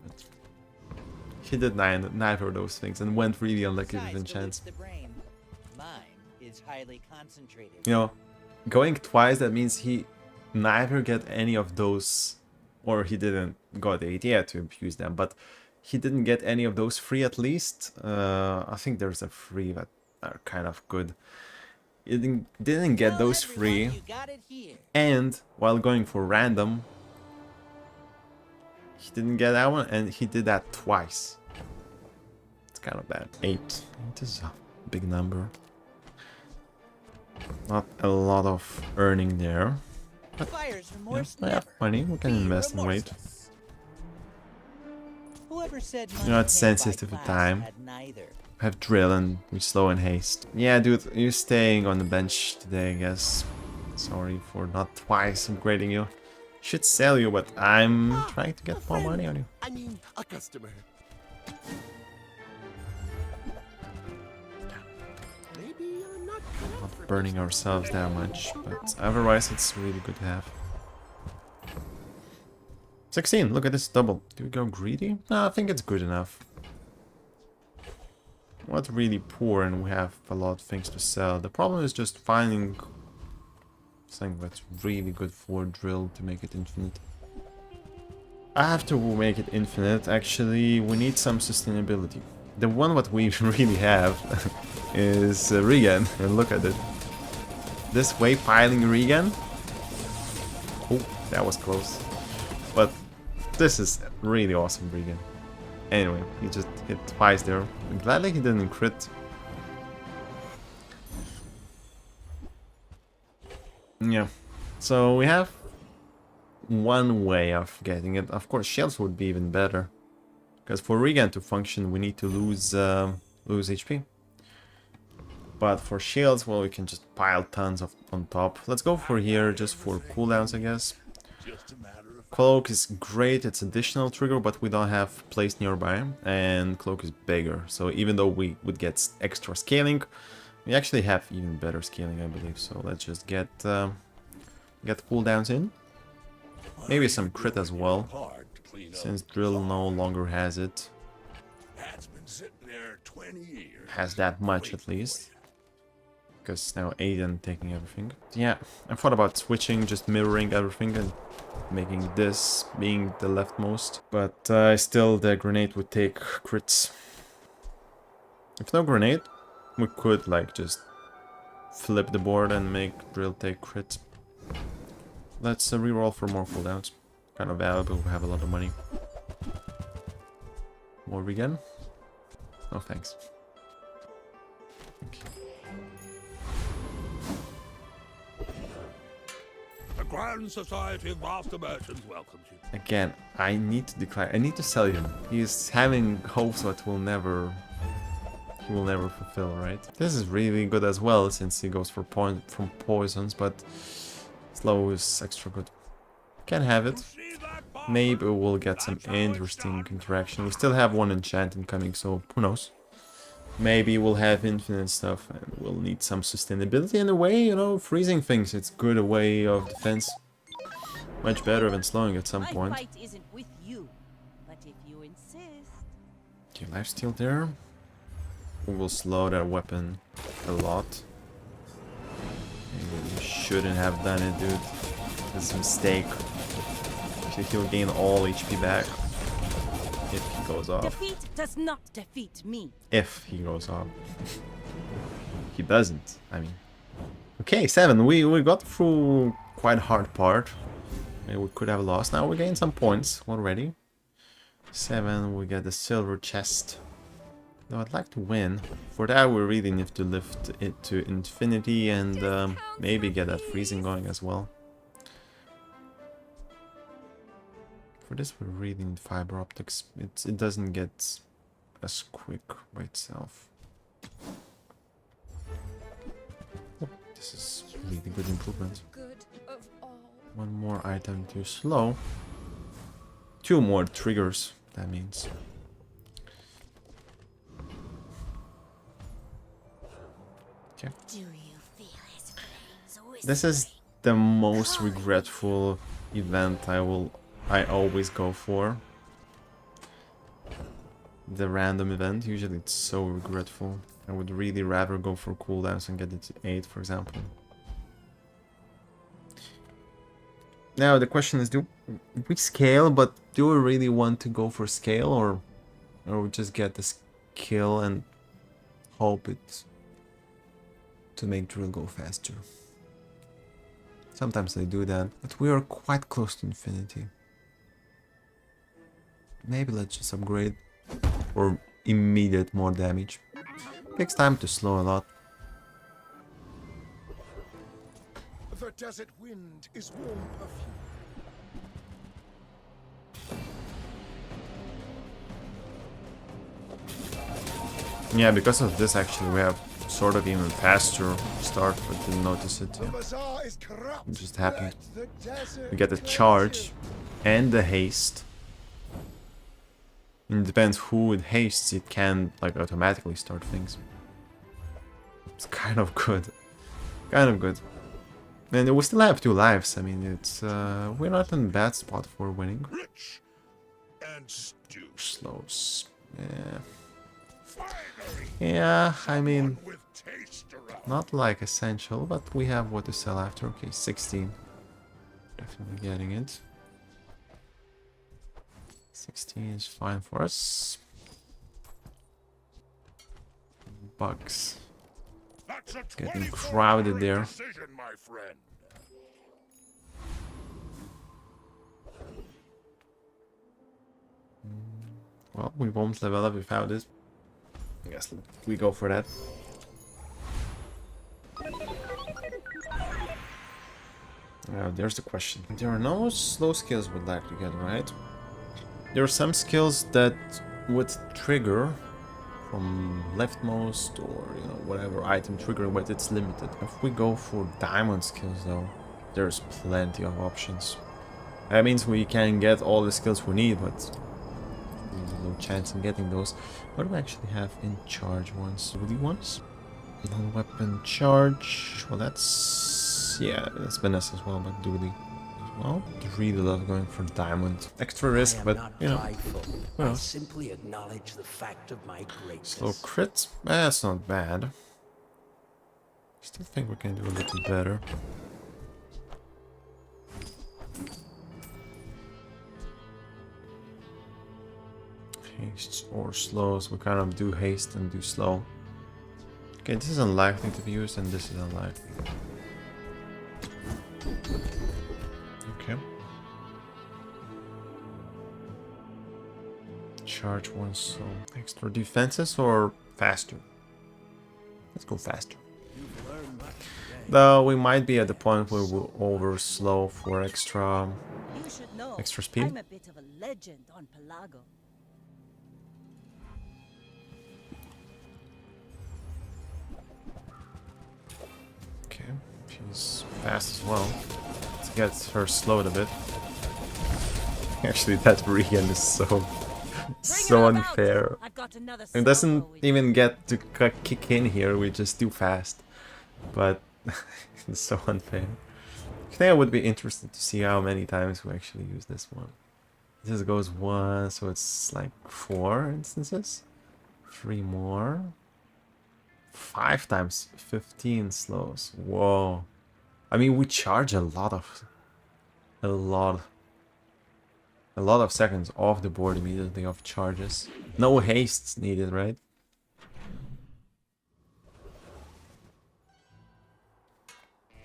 But he did neither of those things and went really unlucky with enchants. The brain. Mine is highly concentrated. You know, going twice, that means he neither get any of those, or he didn't got the idea to use them, but he didn't get any of those free at least. I think there's a free that are kind of good. He didn't get those free, You got it here. and while going for random, he didn't get that one, and he did that twice. It's kind of bad. 8. 8 is a big number. Not a lot of earning there. Fire's Yeah, remorse I have never. money, we can Be invest and wait. remorseless. Whoever said You know, it's money came by sensitive to class time. had neither. Have drill and we slow and haste. Yeah, dude, you're staying on the bench today, I guess. Sorry for not twice upgrading you. Should sell you, but I'm trying to get more money on you. I mean, a customer. Maybe I'm not cut out for Not burning ourselves that much, but otherwise it's really good to have. 16, look at this double. Do we go greedy? No, I think it's good enough. Not really poor, and we have a lot of things to sell. The problem is just finding something that's really good for drill to make it infinite. I have to make it infinite. Actually, we need some sustainability. The one what we really have is regen, and look at it. This way piling regen. Oh, that was close. But this is really awesome regen. Anyway, he just hit twice there. I'm glad he didn't crit. Yeah, so we have one way of getting it. Of course, shields would be even better, because for regen to function, we need to lose HP. But for shields, well, we can just pile tons of on top. Let's go for here, just for cooldowns, I guess. just a matter of Cloak is great, it's additional trigger, but we don't have place nearby, and Cloak is bigger, so even though we would get extra scaling, we actually have even better scaling, I believe. So let's just get cooldowns in, maybe some crit as well, hard to clean up. since drill no longer has it, That's been sitting there 20 years. has that much at least, because now Aiden taking everything. Yeah, I thought about switching, just mirroring everything and making this being the leftmost, but still the grenade would take crits. If no grenade, we could like just flip the board and make drill take crits. Let's reroll for more cooldowns. Kind of valuable, we have a lot of money. More regen? No thanks. Okay. The Grand Society of Master Merchants welcomes you. Again, I need to declare. I need to sell him. He's having hopes that he will never fulfill, right? This is really good as well, since he goes for from poisons, but slow is extra good. Can have it. See that bar? Maybe we'll get some interesting interaction. We still have one enchant incoming, so who knows? Maybe we'll have infinite stuff and we'll need some sustainability in a way, you know, freezing things. It's good a way of defense. Much better than slowing at some My point. fight isn't with you, but if you insist. Okay, lifesteal there. We will slow that weapon a lot. Maybe we shouldn't have done it, dude. This is a mistake. Actually, he'll gain all HP back if he goes off. Defeat does not defeat me. If he goes off. He doesn't, I mean. Okay, 7. We got through quite a hard part. Maybe we could have lost. Now we gain some points already. 7, we get the silver chest. Though I'd like to win. For that we really need to lift it to infinity and maybe get that freezing going as well. For this we really need fiber optics. It doesn't get as quick by itself. Oh, this is really good improvement. Good of all. One more item to slow. 2 more triggers, that means. Okay. Do you feel his brains This is the most regretful event I always go for. The random event, usually it's so regretful. I would really rather go for cooldowns and get it to 8, for example. Now the question is, do we scale, but do we really want to go for scale, or we just get the skill and hope it to make drill go faster? Sometimes they do that, but we are quite close to infinity. Maybe let's just upgrade for immediate more damage. Takes time to slow a lot. The desert wind is warm perfume. Yeah, because of this actually we have sort of even faster start, but didn't notice it. The Yeah. bazaar is corrupt. It just happened. Let the desert We get the cleanse charge him. and the haste. And it depends who it hastes, it can like automatically start things. It's kind of good. Kind of good. And we still have 2 lives. I mean, it's we're not in a bad spot for winning. Rich and stew. Slows. Yeah. Finally, Yeah, I mean, one with taste around. not like essential, but we have what to sell after. Okay, 16. Definitely getting it. 16 is fine for us. Bugs. That's a Getting 24 crowded there. decision, my friend. Well, we won't level up without it. I guess we go for that. Now, there's the question. There are no slow skills we'd like to get, right? There are some skills that would trigger from leftmost or, you know, whatever item triggering, but it's limited. If we go for diamond skills, though, there's plenty of options. That means we can get all the skills we need, but there's no chance in getting those. What do we actually have in charge ones? Dooley ones? Non-weapon charge. Well, that's... yeah, that's Vanessa as well, but Dooley as well. I really love going for diamond. Extra risk, I am but, not you know, prideful. well. I simply acknowledge the fact of my greatness. slow crit. That's not bad. Still think we can do a little better. Haste or slows. We kind of do haste and do slow. Okay, this is unlikely to be used, and this is unlikely. Okay. Charge one, so extra defenses or faster? Let's go faster. You've learned much today. Though we might be at the point where we'll over slow for extra. You should know. Extra speed? I'm a bit of a legend on Pelago. Okay, she's fast as well. Let's get her slowed a bit. Actually, that Regan is so unfair. I've got another It doesn't solo with even get to kick in here, we just do fast. But it's so unfair. I think I would be interested to see how many times we actually use this one. This goes 1, so it's like 4 instances. 3 more. 5 times 15 slows. Whoa. I mean, we charge a lot of seconds off the board immediately of charges. No hastes needed, right?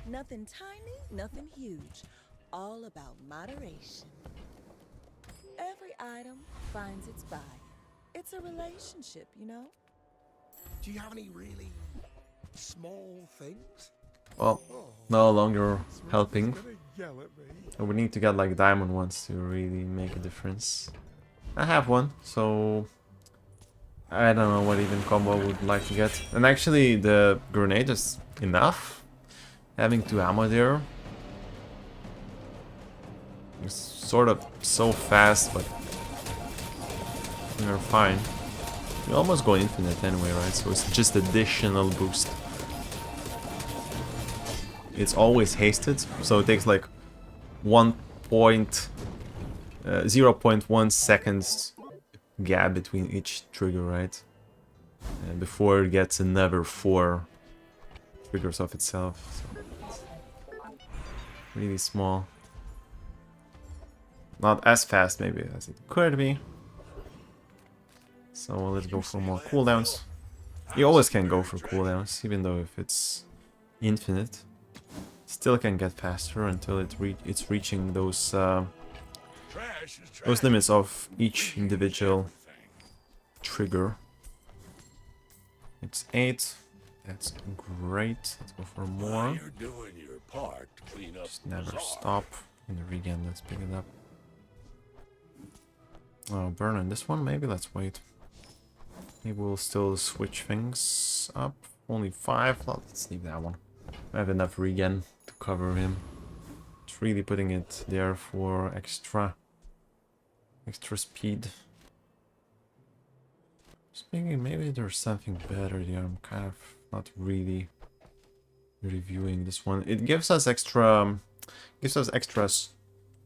Nothing tiny, nothing huge. All about moderation. Every item finds its buyer. It's a relationship, you know? Do you have any really small things? Well, no longer helping. Gonna yell at me. And we need to get like diamond ones to really make a difference. I have one, so I don't know what even combo I would like to get. And actually the grenade is enough. Having 2 ammo there. It's sort of so fast, but we're fine. We almost go infinite anyway, right? So it's just additional boost. It's always hasted, so it takes like 0.1 seconds gap between each trigger, right? And before it gets another 4 triggers of itself. So it's really small. Not as fast maybe as it could be. So let's go for more cooldowns. You always can go for cooldowns, even though if it's infinite. Still can get faster until it's reaching those limits of each individual trigger. It's 8. That's great. Let's go for more. You're doing your part to clean up Just never Bazaar. stop. In the regen, let's pick it up. Oh, burn on this one, maybe? Let's wait. Maybe we'll still switch things up. Only 5. Well, let's leave that one. I have enough regen to cover him. It's really putting it there for extra speed. Just thinking maybe there's something better there. I'm kind of not really reviewing this one. It gives us extra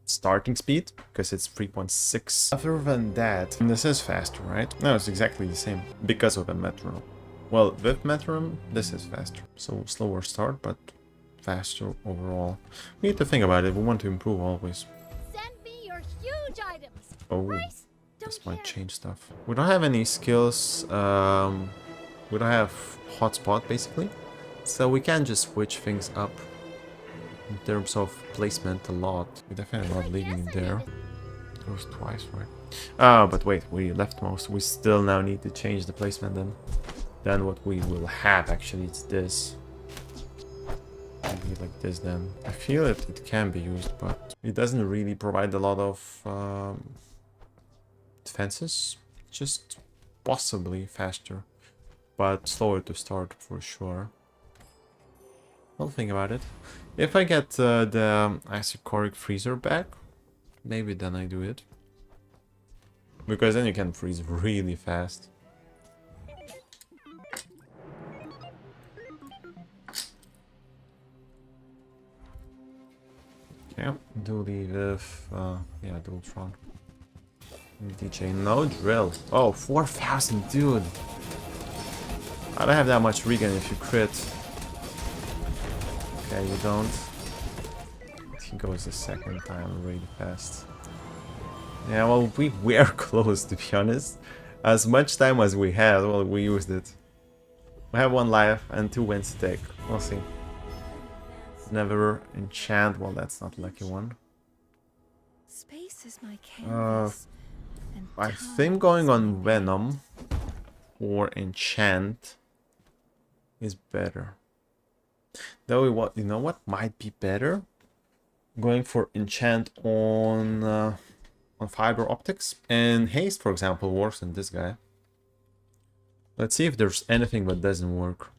starting speed because it's 3.6. Other than that, this is faster, right? No, it's exactly the same because of a metronome. Well, with metronome, this is faster. So slower start, but faster overall. We need to think about it. We want to improve always. Send me your huge items. Oh, Price? this Don't might care. change stuff. We don't have any skills. We don't have hotspot basically, so we can just switch things up. In terms of placement, a lot. We're definitely not leaving it there. It goes twice, right? Ah, but wait, we left most. We still now need to change the placement then. Then what we will have actually is this. Maybe like this then. I feel it can be used, but it doesn't really provide a lot of defenses. Just possibly faster, but slower to start for sure. I'll think about it. If I get the isocoric freezer back, maybe then I do it. Because then you can freeze really fast. Yeah, Dooley with, yeah, Dualtron. DJ, no drill. Oh, 4,000, dude. I don't have that much regen if you crit. Okay, you don't. He goes the second time really fast. Yeah, well, we were close, to be honest. As much time as we had, well, we used it. We have 1 life and 2 wins to take. We'll see. Never enchant. Well, that's not a lucky one. Space is my canvas. And I time think going is on my Venom or enchant is better. Though, what you know what might be better? Going for enchant on fiber optics and haste, for example, works on this guy. Let's see if there's anything that doesn't work.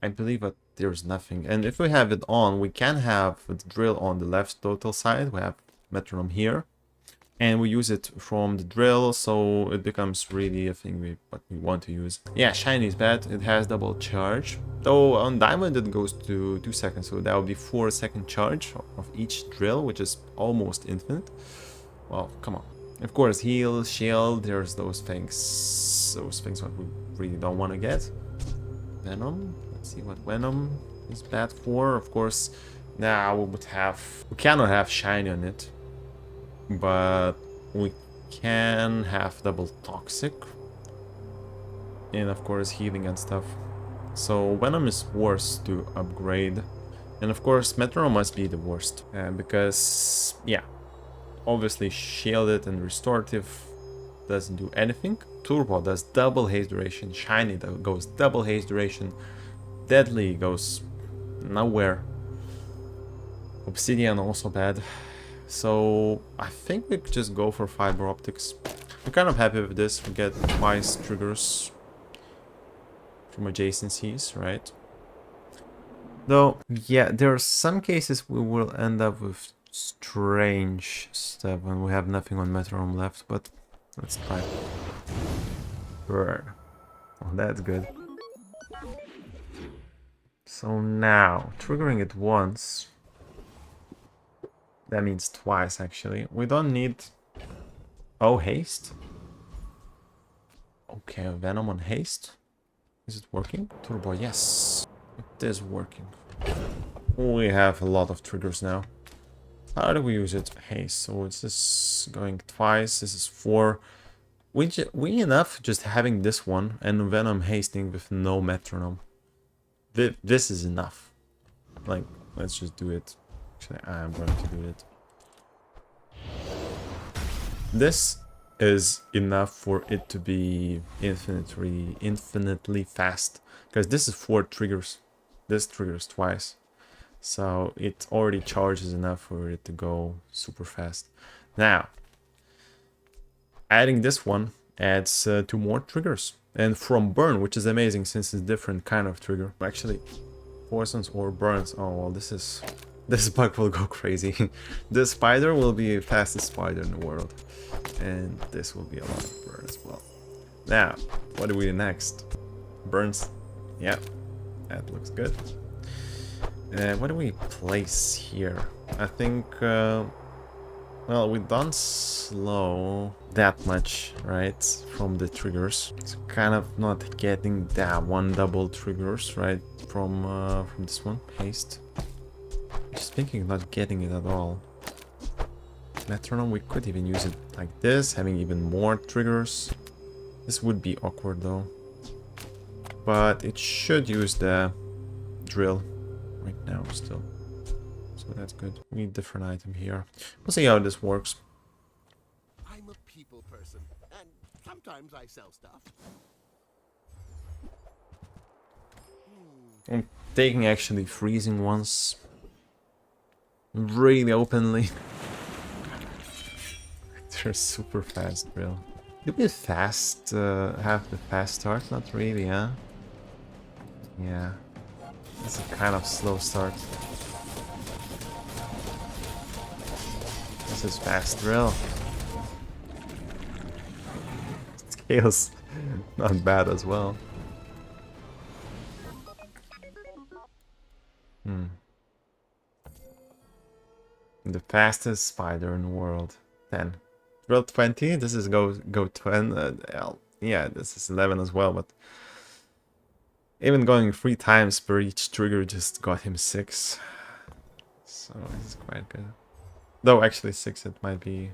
I believe that there's nothing, and if we have it on, we can have the drill on the left total side. We have metronome here, and we use it from the drill, so it becomes really a thing what we want to use. Yeah, shiny is bad. It has double charge, though on diamond it goes to 2 seconds, so that would be 4-second charge of each drill, which is almost infinite. Well, come on. Of course, heal, shield, there's those things what we really don't want to get. Venom. Let's see what Venom is bad for. Of course, now we cannot have shiny on it, but we can have double toxic, and of course healing and stuff. So Venom is worse to upgrade, and of course Metronome must be the worst, because yeah, obviously shielded and restorative doesn't do anything. Turbo does double haste duration, shiny goes double haste duration, deadly goes Nowhere. Obsidian also bad. So I think we could just go for fiber optics. I'm kind of happy with this. We get twice triggers from adjacencies, right? Though, yeah, there are some cases we will end up with strange stuff when we have nothing on Metronome left, but let's try. Burn. Oh, that's good. So now, triggering it once. That means twice, actually. We don't need... Oh, haste? Okay, Venom on haste. Is it working? Turbo, yes. It is working. We have a lot of triggers now. How do we use it? Haste. So it's just going twice. This is 4. We enough just having this one and Venom hasting with no Metronome. This is enough. Like, let's just do it. Actually, I am going to do it. This is enough for it to be infinitely fast. Because this is 4 triggers. This triggers twice. So it already charges enough for it to go super fast. Now, adding this one adds 2 more triggers. And from burn, which is amazing since it's different kind of trigger. Actually, poisons or burns. Oh, well, this bug will go crazy. This spider will be the fastest spider in the world. And this will be a lot of burn as well. Now, what do we do next? Burns. Yeah, that looks good. What do we place here? I think, well, we don't slow that much, right, from the triggers. It's kind of not getting that one double triggers, right, from this one, haste. Just thinking not getting it at all. Metronome, we could even use it like this, having even more triggers. This would be awkward though. But it should use the drill right now still. So that's good. We need a different item here. We'll see how this works. I'm a people person, and sometimes I sell stuff. I'm taking actually freezing ones. Really openly. They're super fast, bro. Do we fast, have the fast start? Not really, huh? Yeah. It's a kind of slow start. This is fast drill. Scales not bad as well. The fastest spider in the world. 10. Drill 20. This is go 20. Yeah, this is 11 as well, but even going 3 times per each trigger just got him 6. So it's quite good. Though actually 6 it might be...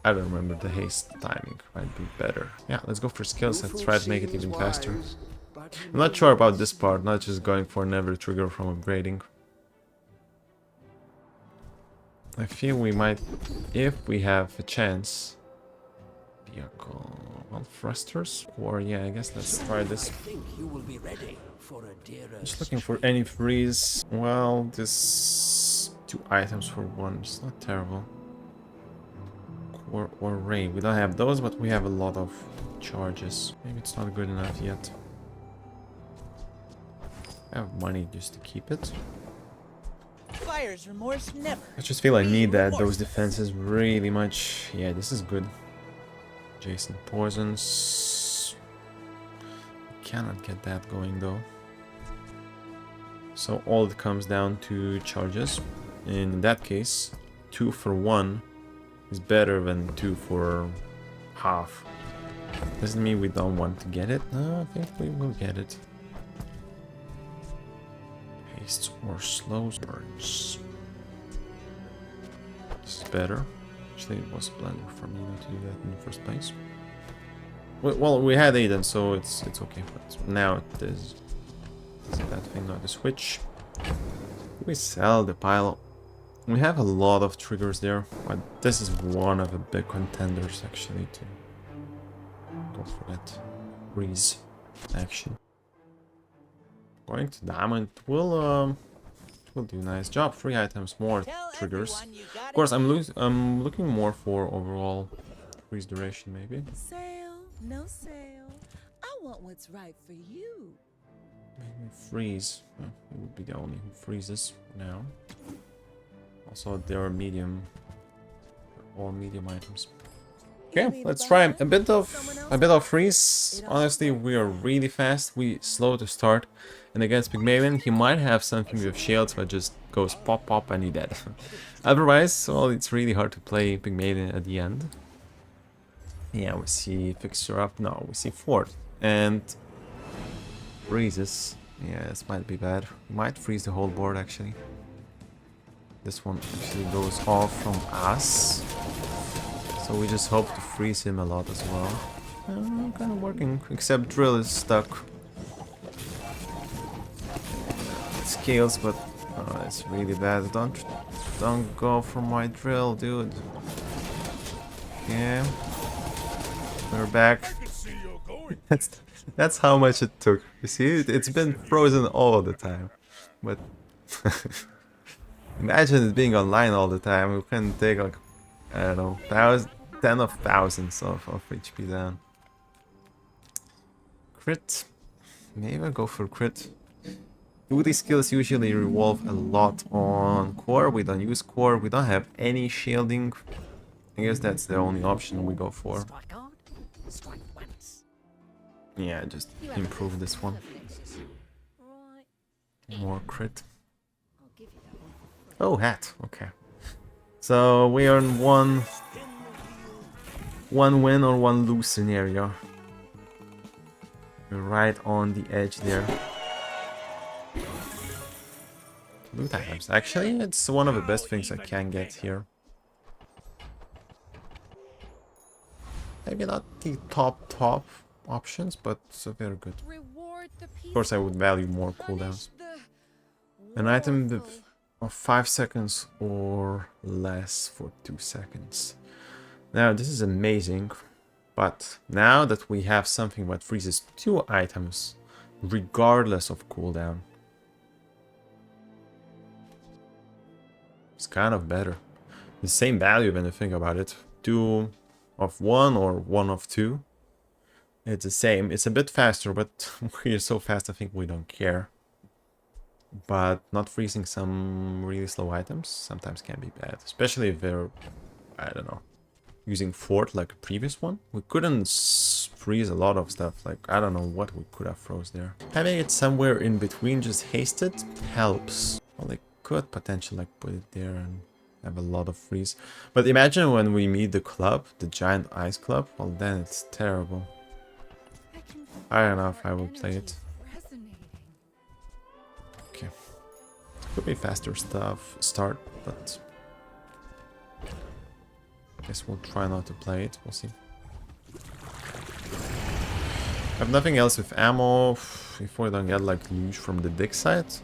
I don't remember, the haste timing might be better. Yeah, let's go for skills. Let's try to make it even faster. I'm not sure about this part, not just going for another trigger from upgrading. I feel we might, if we have a chance... Vehicle... Well, thrusters? Or yeah, I guess let's try this. I think you will be ready for a dearer. Just looking for any freeze. Well, this 2 items for 1 is not terrible. Or ray. We don't have those, but we have a lot of charges. Maybe it's not good enough yet. I have money just to keep it. Buyer's remorse never. I just feel I need that. Those defenses really much. Yeah, this is good. Jason poisons. Cannot get that going though. So all it comes down to charges. In that case, 2 for 1 is better than 2 for half. Doesn't mean we don't want to get it. No, I think we will get it. Haste or slow burns. This is better. Actually, it was blender for me not to do that in the first place. Well, we had Aiden, so it's okay. But now it is that thing not to switch. We sell the pile. We have a lot of triggers there, but this is one of the big contenders actually to go for that freeze action. Going to diamond will do a nice job. 3 items, more Tell triggers. everyone you got Of course, it. I'm looking more for overall freeze duration, maybe. Sale, no sale. I want what's right for you. Maybe freeze. Well, it would be the only who freezes now. Also, they are medium. All medium items. Okay, let's try a bit of freeze. Honestly, we are really fast. We slow to start, and against Pygmalion, he might have something with shields, but just goes pop pop and he dead. Otherwise, well, it's really hard to play Pygmalion at the end. Yeah, we see fixture up. No, we see fort and freezes. Yeah, this might be bad. We might freeze the whole board actually. This one actually goes off from us. So we just hope to freeze him a lot as well. Kind of working, except drill is stuck. It scales, but it's really bad. Don't go for my drill, dude. Yeah, we're back. That's how much it took. You see, it's been frozen all the time, but imagine it being online all the time. We can take like, I don't know, 10 of thousands of HP down. Crit. Maybe I'll go for crit. Dooley skills usually revolve a lot on core. We don't use core. We don't have any shielding. I guess that's the only option we go for. Strike hard, strike once. Yeah, just improve this one. Right. More crit. I'll give you that one. Oh, hat. Okay. So we are in one win or one lose scenario. We're right on the edge there. Loot items. Actually, it's one of the best things I can get here. Maybe not the top options, but they're good. Reward the Of course, I would value more cooldowns. An item with of 5 seconds or less for 2 seconds. Now, this is amazing, but now that we have something that freezes 2 items, regardless of cooldown, it's kind of better. The same value when you think about it. 2 of 1 or 1 of 2. It's the same. It's a bit faster, but we're so fast I think we don't care. But not freezing some really slow items sometimes can be bad. Especially if they're, I don't know, using fort like a previous one. We couldn't freeze a lot of stuff. Like, I don't know what we could have froze there. Having it somewhere in between, just hasted, helps. Well, they could potentially like put it there and have a lot of freeze. But imagine when we meet the club, the giant ice club, well then it's terrible. I don't know if I will play it. Okay. Could be faster stuff start, but I guess we'll try not to play it. We'll see. I have nothing else with ammo. If we don't get like luge from the dig site,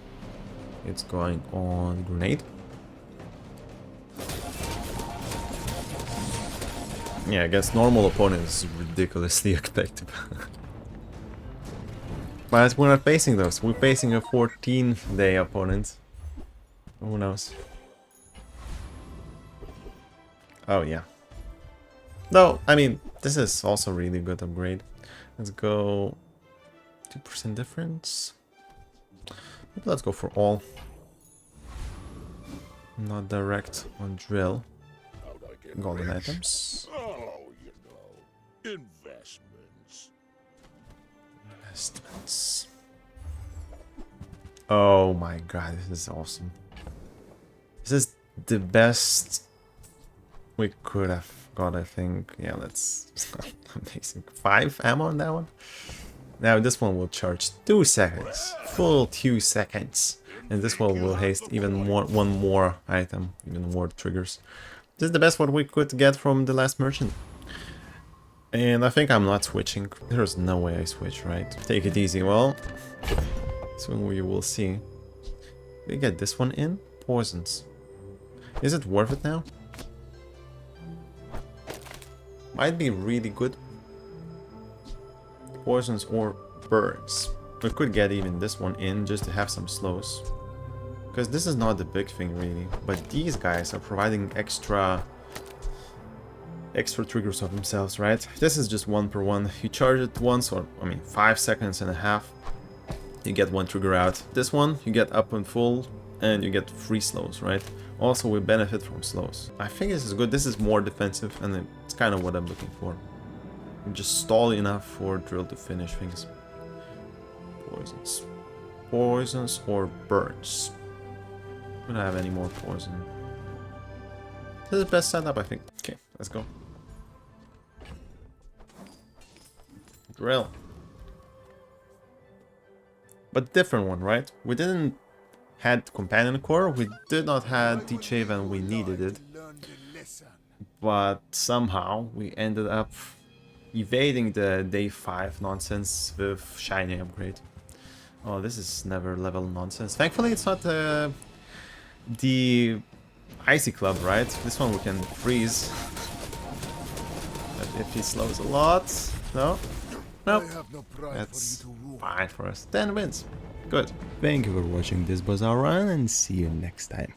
it's going on grenade. Yeah, against normal opponents is ridiculously effective. But we're not facing those. We're facing a 14-day opponent. Who knows? Oh yeah. No, I mean, this is also really good upgrade. Let's go 2% difference. Maybe let's go for all. Not direct on drill. Golden items. Oh, you know, investments. Investments. Oh my god, this is awesome. This is the best we could have got, I think. Yeah, that's amazing. 5 ammo on that one. Now this one will charge 2 seconds. Full 2 seconds. And this one will haste even more, one more item, even more triggers. This is the best what we could get from the last merchant. And I think I'm not switching. There's no way I switch, right? Take it easy. Well, soon we will see. We get this one in. Poisons. Is it worth it now? Might be really good. Poisons or burns. We could get even this one in just to have some slows. Because this is not the big thing really. But these guys are providing extra triggers of themselves, right? This is just 1 per 1. You charge it once, or I mean 5 seconds and a half. You get 1 trigger out. This one you get up and full and you get 3 slows, right? Also we benefit from slows. I think this is good. This is more defensive and it's kind of what I'm looking for. Just stall enough for drill to finish things. Poisons. Poisons or burns. We don't have any more poison. This is the best setup, I think. Okay, let's go. Drill. But different one, right? We didn't had companion core, we did not have DJ when we needed it. But somehow we ended up evading the day 5 nonsense with shiny upgrade. Oh, this is never level nonsense. Thankfully it's not the icy club, right? This one we can freeze. But if he slows a lot, no? Nope. That's fine for us. 10 wins. Good. Thank you for watching this Bazaar run and see you next time.